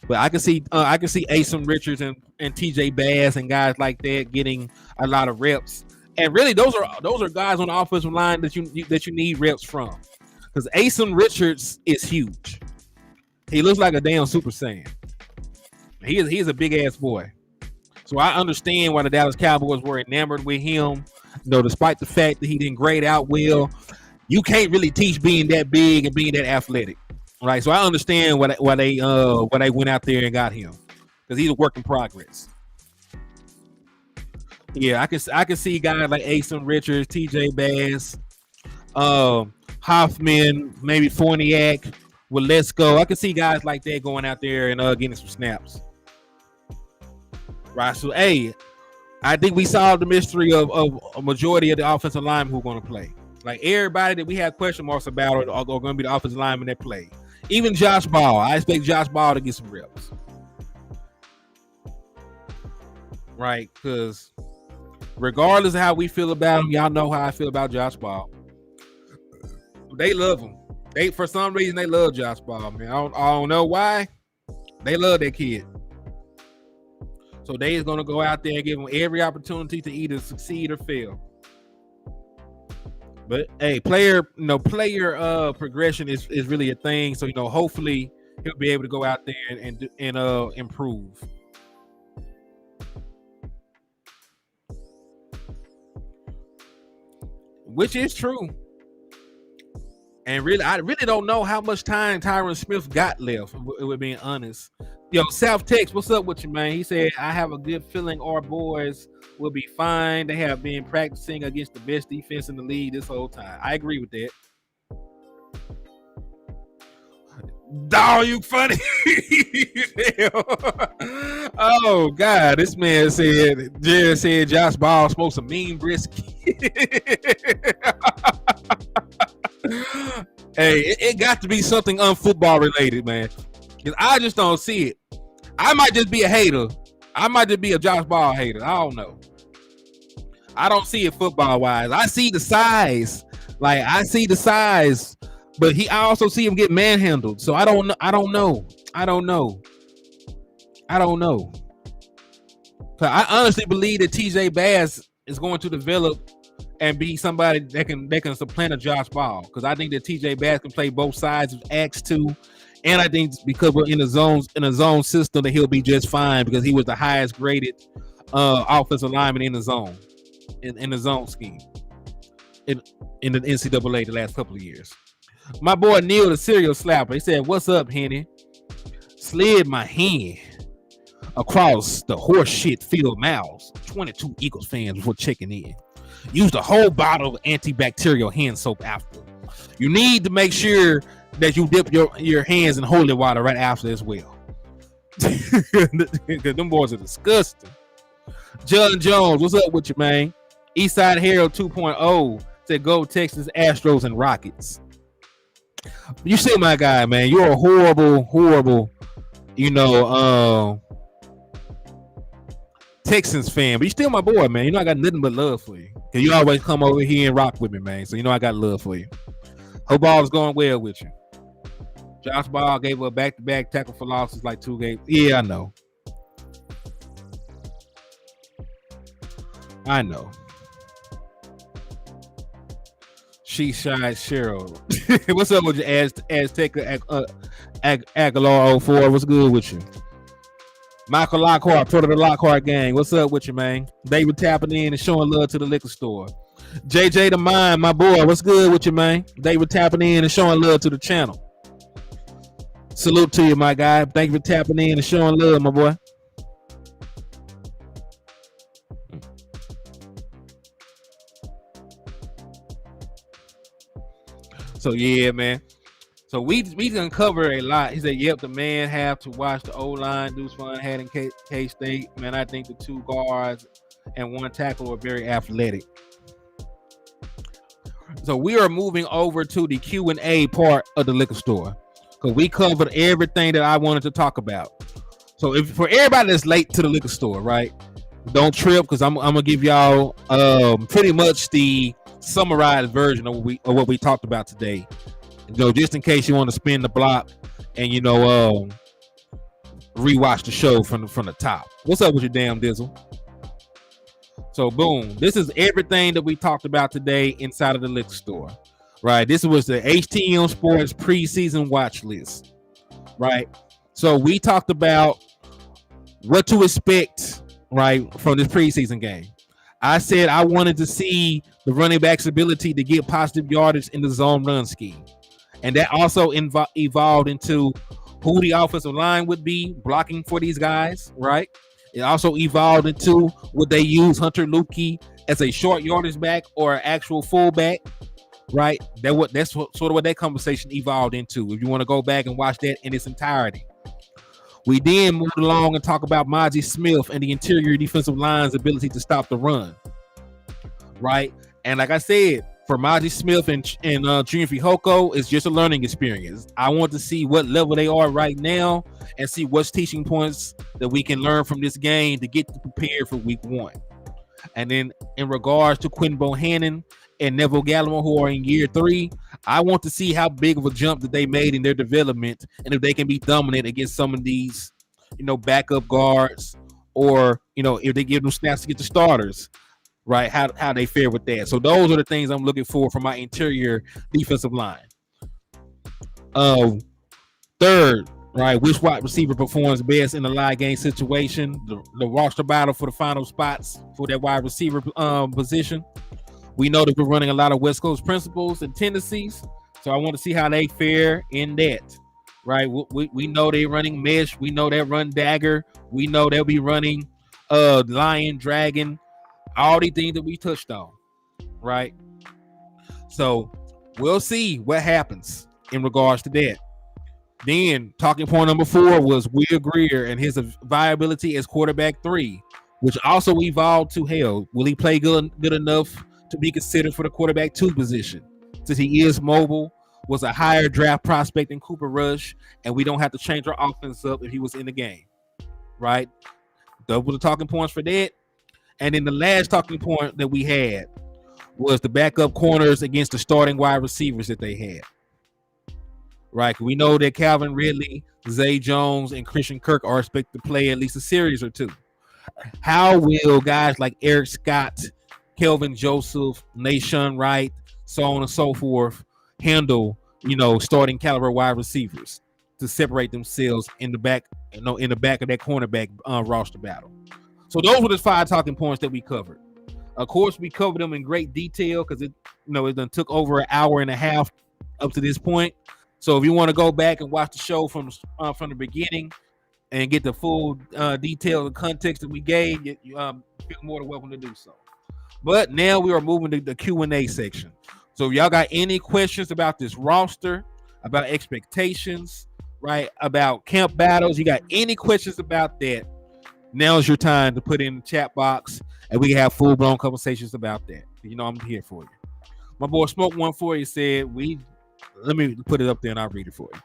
but I can see Asim Richards and TJ Bass and guys like that getting a lot of reps. And really, those are guys on the offensive line that you need reps from. Because Asim Richards is huge. He looks like a damn Super Saiyan. He is a big ass boy. So I understand why the Dallas Cowboys were enamored with him. You know, despite the fact that he didn't grade out well. You can't really teach being that big and being that athletic, right? So I understand why they went out there and got him, because he's a work in progress. Yeah, I can see guys like Asim Richards, TJ Bass, Hoffman, maybe Forniak, Waletzko. I can see guys like that going out there and getting some snaps. Right. So hey, I think we solved the mystery of a majority of the offensive linemen who are going to play. Like everybody that we have question marks about are going to be the offensive linemen that play. Even Josh Ball. I expect Josh Ball to get some reps. Right? Because regardless of how we feel about him, y'all know how I feel about Josh Ball. They love him. For some reason, they love Josh Ball, man. I don't know why. They love that kid. So they is going to go out there and give him every opportunity to either succeed or fail. But hey, player progression is really a thing. So hopefully he'll be able to go out there and improve. Which is true. And really, I really don't know how much time Tyron Smith got left, if we're being honest. Yo, South Tex, what's up with you, man? He said, I have a good feeling our boys will be fine. They have been practicing against the best defense in the league this whole time. I agree with that. Dog, you funny. Oh, God. This man said, Jared said Josh Ball smoked some mean brisket. Hey, it got to be something unfootball related, man. Because I just don't see it. I might just be a hater. I might just be a Josh Ball hater. I don't know. I don't see it football wise. I see the size. Like, I see the size. But I also see him get manhandled. So I don't know. But I honestly believe that TJ Bass is going to develop and be somebody that can supplant a Josh Ball. Because I think that TJ Bass can play both sides of X too. And I think because we're in a zone system that he'll be just fine because he was the highest graded offensive lineman in the zone, in the zone scheme in the NCAA the last couple of years. My boy Neil, the serial slapper, he said, "What's up, Henny? Slid my hand across the horseshit field miles. 22 Eagles fans before checking in. Used a whole bottle of antibacterial hand soap after. You need to make sure that you dip your hands in holy water right after as well. Because them boys are disgusting." John Jones, what's up with you, man? Eastside Herald 2.0 said, "Go Texas Astros and Rockets." You see my guy, man. You're a horrible, Texans fan, but you're still my boy, man. I got nothing but love for you. Because you always come over here and rock with me, man. So I got love for you. Hope all is going well with you. Josh Ball gave up back-to-back tackle for losses like 2 games. Yeah, I know. She shied Cheryl. What's up with you, Azteca Aguilar 04? What's good with you? Michael Lockhart, part of the Lockhart gang. What's up with you, man? David tapping in and showing love to the liquor store. JJ the Mind, my boy. What's good with you, man? David tapping in and showing love to the channel. Salute to you, my guy. Thank you for tapping in and showing love, my boy. So yeah, man. So we done cover a lot. He said, "Yep, the man have to watch the O-line. Deuce Vaughn had in K-State. Man, I think the 2 guards and 1 tackle are very athletic." So we are moving over to the Q&A part of the liquor store because we covered everything that I wanted to talk about. So if for everybody that's late to the liquor store, right? Don't trip because I'm gonna give y'all pretty much the summarized version of what we talked about today. Just in case you want to spin the block and rewatch the show from the top. What's up with your damn Dizzle? So boom, this is everything that we talked about today inside of the liquor store, right? This was the HTM Sports preseason watch list, right? So we talked about what to expect, right, from this preseason game. I said I wanted to see the running back's ability to get positive yardage in the zone run scheme. And that also evolved into who the offensive line would be blocking for these guys, right? It also evolved into would they use Hunter Lukey as a short yardage back or an actual fullback, right? That's sort of what that conversation evolved into. If you want to go back and watch that in its entirety. We then moved along and talk about Mazi Smith and the interior defensive line's ability to stop the run, right? And like I said, for Maji Smith and Junior Fihoko is just a learning experience. I want to see what level they are right now and see what's teaching points that we can learn from this game to get prepared for week 1. And then in regards to Quinn Bohannon and Neville Gallimore, who are in year 3, I want to see how big of a jump that they made in their development and if they can be dominant against some of these, backup guards, or, if they give them snaps to get the starters. Right, how they fare with that. So those are the things I'm looking for from my interior defensive line. Third, right, which wide receiver performs best in the live game situation? The roster battle for the final spots for that wide receiver position. We know that we're running a lot of West Coast principles and tendencies, so I want to see how they fare in that. Right, we know they're running mesh. We know they run dagger. We know they'll be running lion, dragon. All these things that we touched on, right? So we'll see what happens in regards to that. Then talking point number 4 was Will Grier and his viability as quarterback 3, which also evolved to hell. Will he play good enough to be considered for the quarterback 2 position? Since he is mobile, was a higher draft prospect than Cooper Rush, and we don't have to change our offense up if he was in the game, right? Those were the talking points for that. And then the last talking point that we had was the backup corners against the starting wide receivers that they had. Right? We know that Calvin Ridley, Zay Jones, and Christian Kirk are expected to play at least a series or 2. How will guys like Eric Scott, Kelvin Joseph, Nahshon Wright, so on and so forth, handle, starting caliber wide receivers to separate themselves in the back, in the back of that cornerback roster battle? So those were the 5 talking points that we covered. Of course, we covered them in great detail because it done took over an hour and a half up to this point. So if you want to go back and watch the show from the beginning and get the full detail and context that we gave, you feel more than welcome to do so. But now we are moving to the Q&A section. So if y'all got any questions about this roster, about expectations, right, about camp battles, you got any questions about that, now's your time to put in the chat box and we can have full-blown conversations about that. I'm here for you. My boy Smoke 140 said, let me put it up there and I'll read it for you.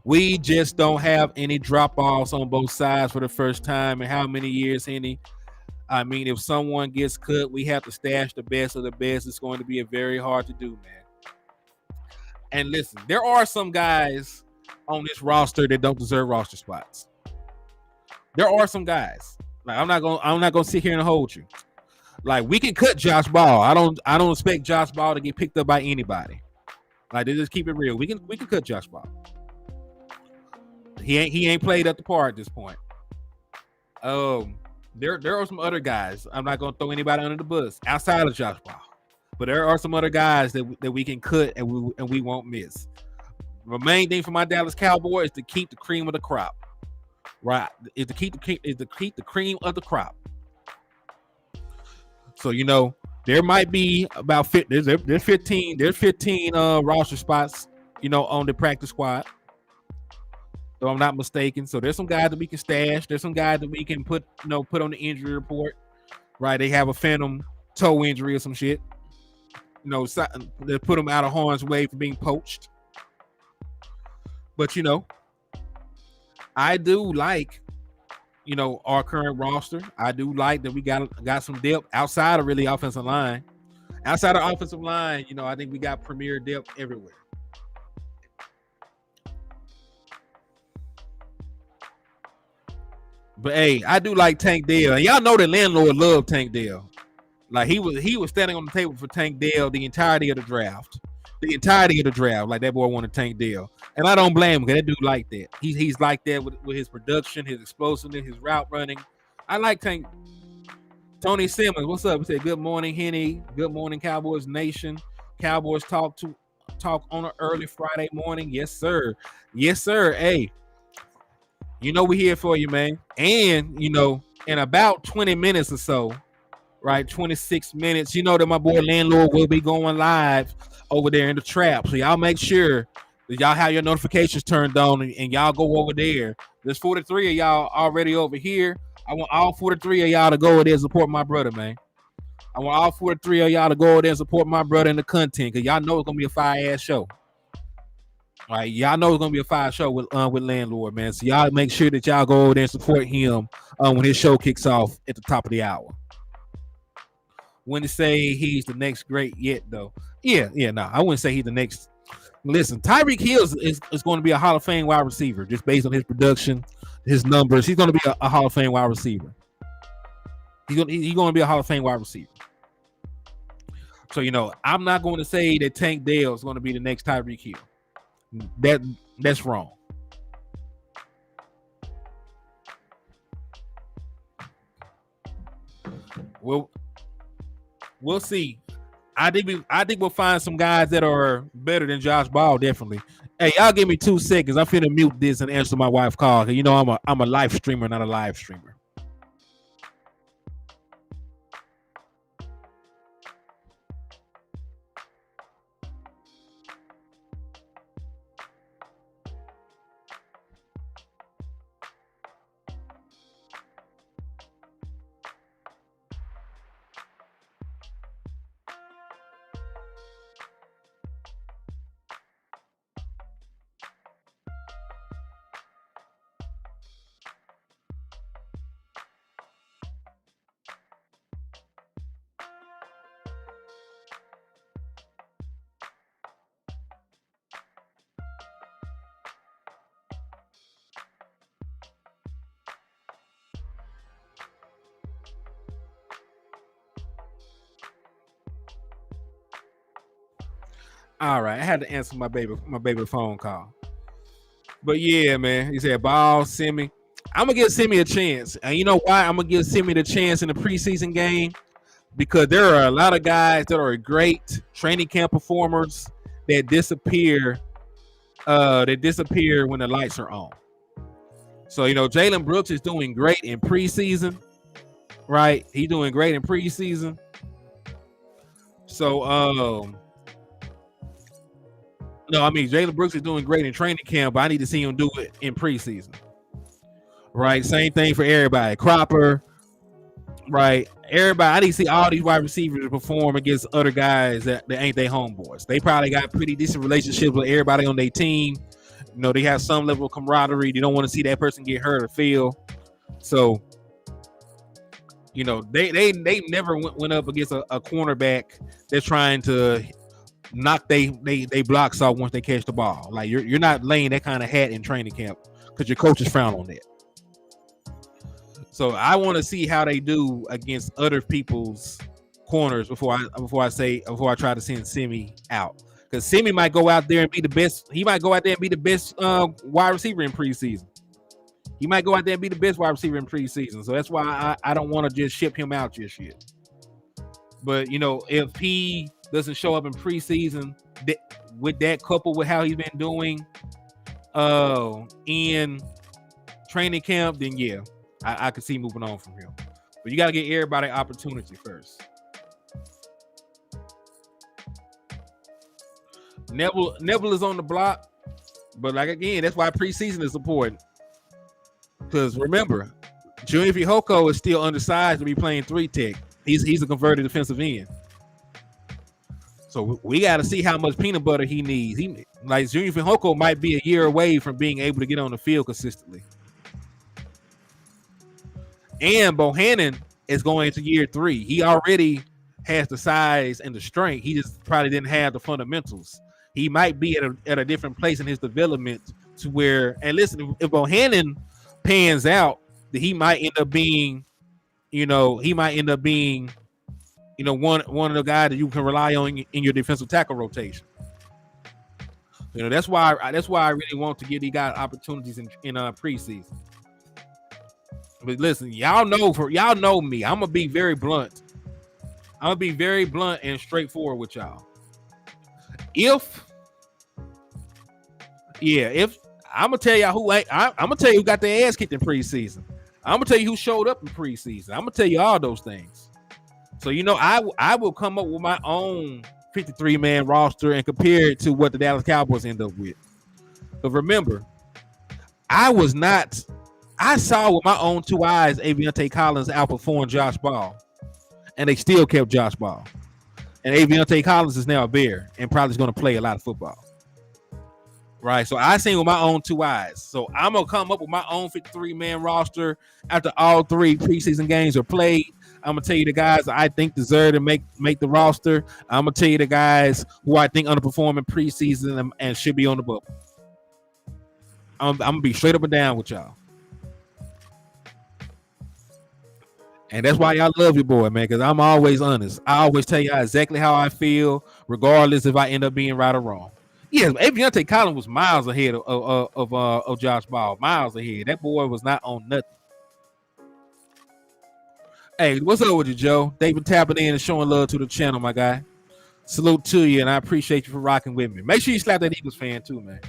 We just don't have any drop-offs on both sides for the first time in how many years, Henny? I mean, if someone gets cut, we have to stash the best of the best. It's going to be very hard to do, man. And listen, there are some guys on this roster that don't deserve roster spots. There are some guys. Like I'm not gonna sit here and hold you. Like we can cut Josh Ball. I don't expect Josh Ball to get picked up by anybody. Like they just keep it real. We can cut Josh Ball. He ain't played up the par at this point. There are some other guys. I'm not gonna throw anybody under the bus outside of Josh Ball, but there are some other guys that we can cut and we won't miss. The main thing for my Dallas Cowboys is to keep the cream of the crop. Right, is to keep the cream of the crop. So there might be about there's 15 roster spots on the practice squad. So I'm not mistaken. So there's some guys that we can stash. There's some guys that we can put on the injury report. Right, they have a phantom toe injury or some shit. They put them out of harm's way for being poached. But I do like, our current roster. I do like that we got some depth outside of really offensive line. Outside of offensive line, I think we got premier depth everywhere. But hey, I do like Tank Dell. And y'all know that landlord loved Tank Dell. Like he was standing on the table for Tank Dell the entirety of the draft. Like that boy wanted Tank Dell. And I don't blame him because that dude like that. He's like that with his production, his explosiveness, his route running. I like Tank. Tony Simmons, what's up? He said, good morning, Henny. Good morning, Cowboys Nation. Cowboys talk on an early Friday morning. Yes, sir. Yes, sir. Hey, we here for you, man. And, in about 20 minutes or so, right, 26 minutes, that my boy Landlord will be going live over there in the trap. So y'all make sure that y'all have your notifications turned on and y'all go over there. There's 43 of y'all already over here. I want all 43 of y'all to go over there and support my brother, man. I want all 43 of y'all to go over there and support my brother in the content, because y'all know it's gonna be a fire ass show. All right, y'all know it's gonna be a fire show with Landlord, man. So y'all make sure that y'all go over there and support him when his show kicks off at the top of the hour. Wouldn't say he's the next great yet, though. No, I wouldn't say he's the next. Listen, Tyreek Hill is going to be a Hall of Fame wide receiver just based on his production, his numbers. He's going to be a Hall of Fame wide receiver. He's going to be a Hall of Fame wide receiver. So, I'm not going to say that Tank Dell is going to be the next Tyreek Hill. That's wrong. Well, we'll see. I think we'll find some guys that are better than Josh Ball, definitely. Hey, y'all give me 2 seconds. I'm finna mute this and answer my wife's call. Cause I'm a live streamer, not a live streamer. All right, I had to answer my baby phone call. But yeah, man, he said Ball, Simi. I'm gonna give Simi a chance, and you know why I'm gonna give Simi the chance in the preseason game? Because there are a lot of guys that are great training camp performers that disappear. They disappear when the lights are on. So Jalen Brooks is doing great in preseason, right? He's doing great in preseason. So no, I mean Jalen Brooks is doing great in training camp, but I need to see him do it in preseason. Right? Same thing for everybody. Cropper, right? Everybody, I need to see all these wide receivers perform against other guys that ain't their homeboys. They probably got pretty decent relationships with everybody on their team. They have some level of camaraderie. They don't want to see that person get hurt or fail. So, they never went up against a cornerback that's trying to knock they blocks off once they catch the ball. Like you're not laying that kind of hat in training camp because your coaches frown on that. So I want to see how they do against other people's corners before I try to send Simi out, because Simi might go out there and be the best. He might go out there and be the best wide receiver in preseason. He might go out there and be the best wide receiver in preseason. So that's why I don't want to just ship him out just yet. But if he doesn't show up in preseason, with that coupled with how he's been doing in training camp, then yeah, I could see moving on from him. But you got to get everybody an opportunity first. Neville is on the block, but again, that's why preseason is important. Because remember, Junior Fihoko is still undersized to be playing 3-tech. He's a converted defensive end. So we got to see how much peanut butter he needs. Junior Fihoko might be a year away from being able to get on the field consistently. And Bohannon is going into year 3. He already has the size and the strength. He just probably didn't have the fundamentals. He might be at a different place in his development to where, and listen, if Bohannon pans out, that he might end up being, one of the guys that you can rely on in your defensive tackle rotation. That's why I really want to give these guys opportunities in preseason. But listen, y'all know me. I'm gonna be very blunt. I'm gonna be very blunt and straightforward with y'all. If I'm gonna tell y'all I'm gonna tell you who got their ass kicked in preseason. I'm gonna tell you who showed up in preseason. I'm gonna tell you all those things. So I will come up with my own 53-man roster and compare it to what the Dallas Cowboys end up with. But remember, I saw with my own 2 eyes Aviante Collins outperform Josh Ball. and they still kept Josh Ball. And Aviante Collins is now a Bear and probably is going to play a lot of football. Right, so I seen with my own 2 eyes. So I'm gonna come up with my own 53-man roster after all 3 preseason games are played. I'm gonna tell you the guys I think deserve to make the roster. I'm gonna tell you the guys who I think underperform in preseason and should be on the bubble. I'm gonna be straight up and down with y'all, and that's why y'all love your boy, man. Because I'm always honest. I always tell y'all exactly how I feel, regardless if I end up being right or wrong. Yes, Aviante Collins was miles ahead of Josh Ball. Miles ahead. That boy was not on nothing. Hey, what's up with you, Joe? David tapping in and showing love to the channel, my guy. Salute to you, and I appreciate you for rocking with me. Make sure you slap that Eagles fan too, man.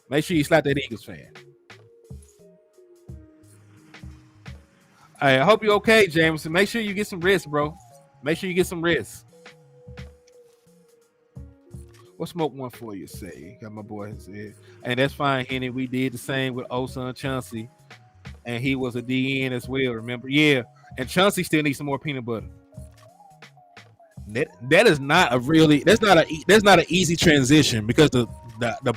Make sure you slap that Eagles fan. Hey, I hope you're okay, Jameson. Make sure you get some rest, bro. Make sure you get some rest. What smoke one for you, say? Got my boy said. And that's fine, Henny. We did the same with Oson Chauncey. And he was a DN as well, remember? Yeah. And Chauncey still needs some more peanut butter. That is not a really that's not an easy transition because the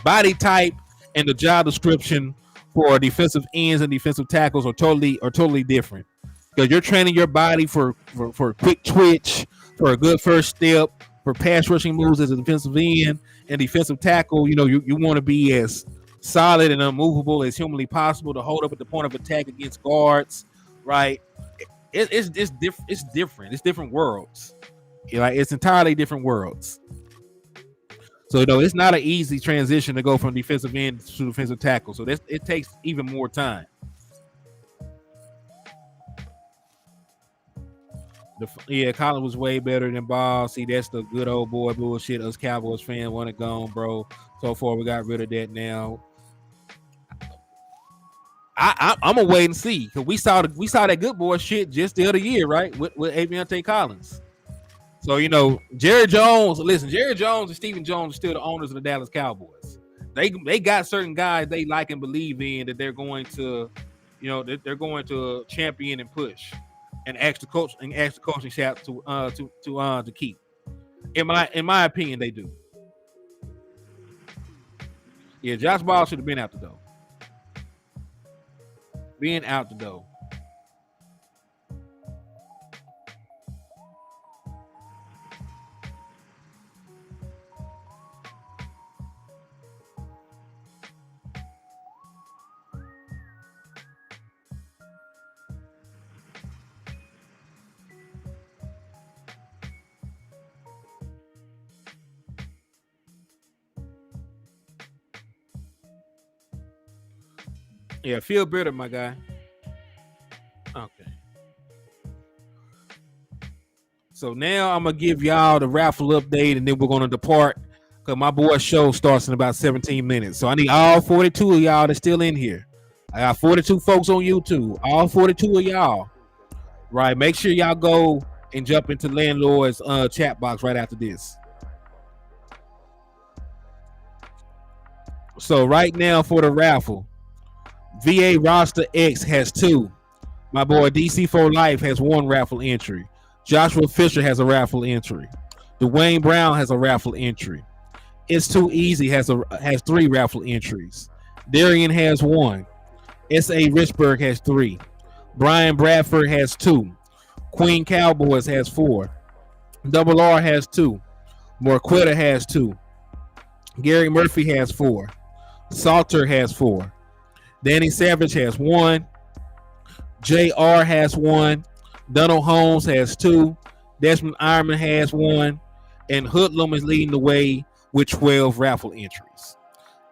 body type and the job description for defensive ends and defensive tackles are totally different. Because you're training your body for quick twitch, for a good first step, for pass rushing moves as a defensive end and defensive tackle. You know, you want to be as solid and unmovable as humanly possible to hold up at the point of attack against guards, right? It's different. It's different worlds. Like it's entirely different worlds. So it's not an easy transition to go from defensive end to defensive tackle. So it takes even more time. Colin was way better than Ball. See, that's the good old boy bullshit. Us Cowboys fans want it gone, bro. So far, we got rid of that now. I'm gonna wait and see because we saw that good boy shit just the other year, right? With Aviante Collins. So Jerry Jones. Listen, Jerry Jones and Stephen Jones are still the owners of the Dallas Cowboys. They got certain guys they like and believe in that they're going to, they're going to champion and push, and ask the coaching staff to keep. In my opinion, they do. Yeah, Josh Ball should have been out the door. Being out the door. Yeah, feel better, my guy. Okay. So now I'm gonna give y'all the raffle update, and then we're gonna depart because my boy's show starts in about 17 minutes. So I need all 42 of y'all that's still in here. I got 42 folks on YouTube. All 42 of y'all, right? Make sure y'all go and jump into Landlord's chat box right after this. So right now for the raffle, VA Roster X has 2. My boy DC4 Life has 1 raffle entry. Joshua Fisher has a raffle entry. Dwayne Brown has a raffle entry. It's Too Easy has 3 raffle entries. Darian has 1. S.A. Richburg has 3. Brian Bradford has 2. Queen Cowboys has 4. Double R has 2. Morquetta has 2. Gary Murphy has 4. Salter has 4. Danny Savage has 1. JR has 1. Donald Holmes has 2. Desmond Ironman has 1. And Hoodlum is leading the way with 12 raffle entries.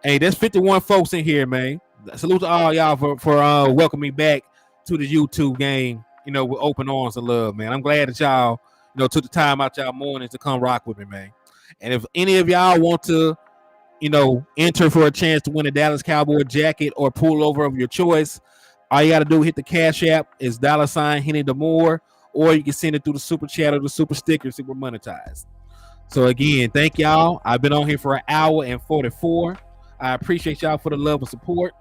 Hey, there's 51 folks in here, man. Salute to all y'all for welcoming me back to the YouTube game, with open arms and love, man. I'm glad that y'all, took the time out y'all mornings to come rock with me, man. And if any of y'all want to, enter for a chance to win a Dallas Cowboy jacket or pullover of your choice, all you got to do, hit the Cash App. Is $Hennythemoor, or you can send it through the Super Chat or the Super Sticker, Super Monetized. So again, thank y'all. I've been on here for 1 hour and 44. I appreciate y'all for the love and support.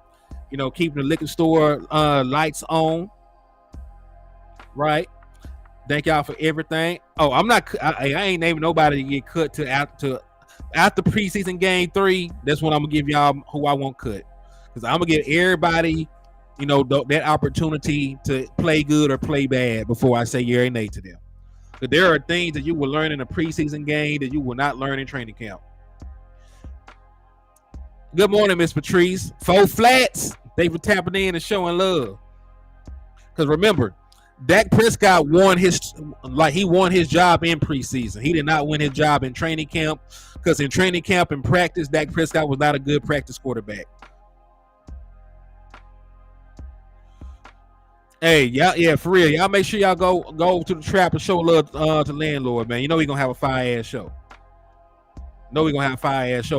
Keeping the liquor store lights on, right? Thank y'all for everything. Oh, I ain't naming nobody to get cut to after preseason game 3. That's when I'm gonna give y'all who I want cut, because I'm gonna give everybody, that opportunity to play good or play bad before I say yeah or nay to them. But there are things that you will learn in a preseason game that you will not learn in training camp. Good morning, Miss Patrice. 4 flats. Thanks for tapping in and showing love. Because remember, Dak Prescott won his job in preseason. He did not win his job in training camp, because in training camp and practice, Dak Prescott was not a good practice quarterback. Hey, yeah, for real. Y'all make sure y'all go to the trap and show love to landlord, man. You know we gonna have a fire ass show. So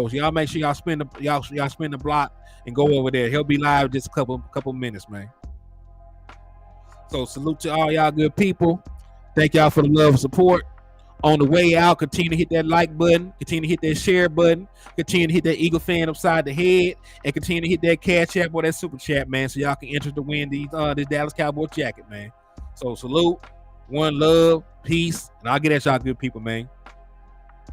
y'all make sure y'all spin the block and go over there. He'll be live just a couple minutes, man. So salute to all y'all good people. Thank y'all for the love and support. On the way out, continue to hit that like button, continue to hit that share button, continue to hit that Eagle fan upside the head, and continue to hit that cash app or that super chat, man, so y'all can enter to win this Dallas Cowboys jacket, man. So salute, one love, peace, and I'll get at y'all good people, man.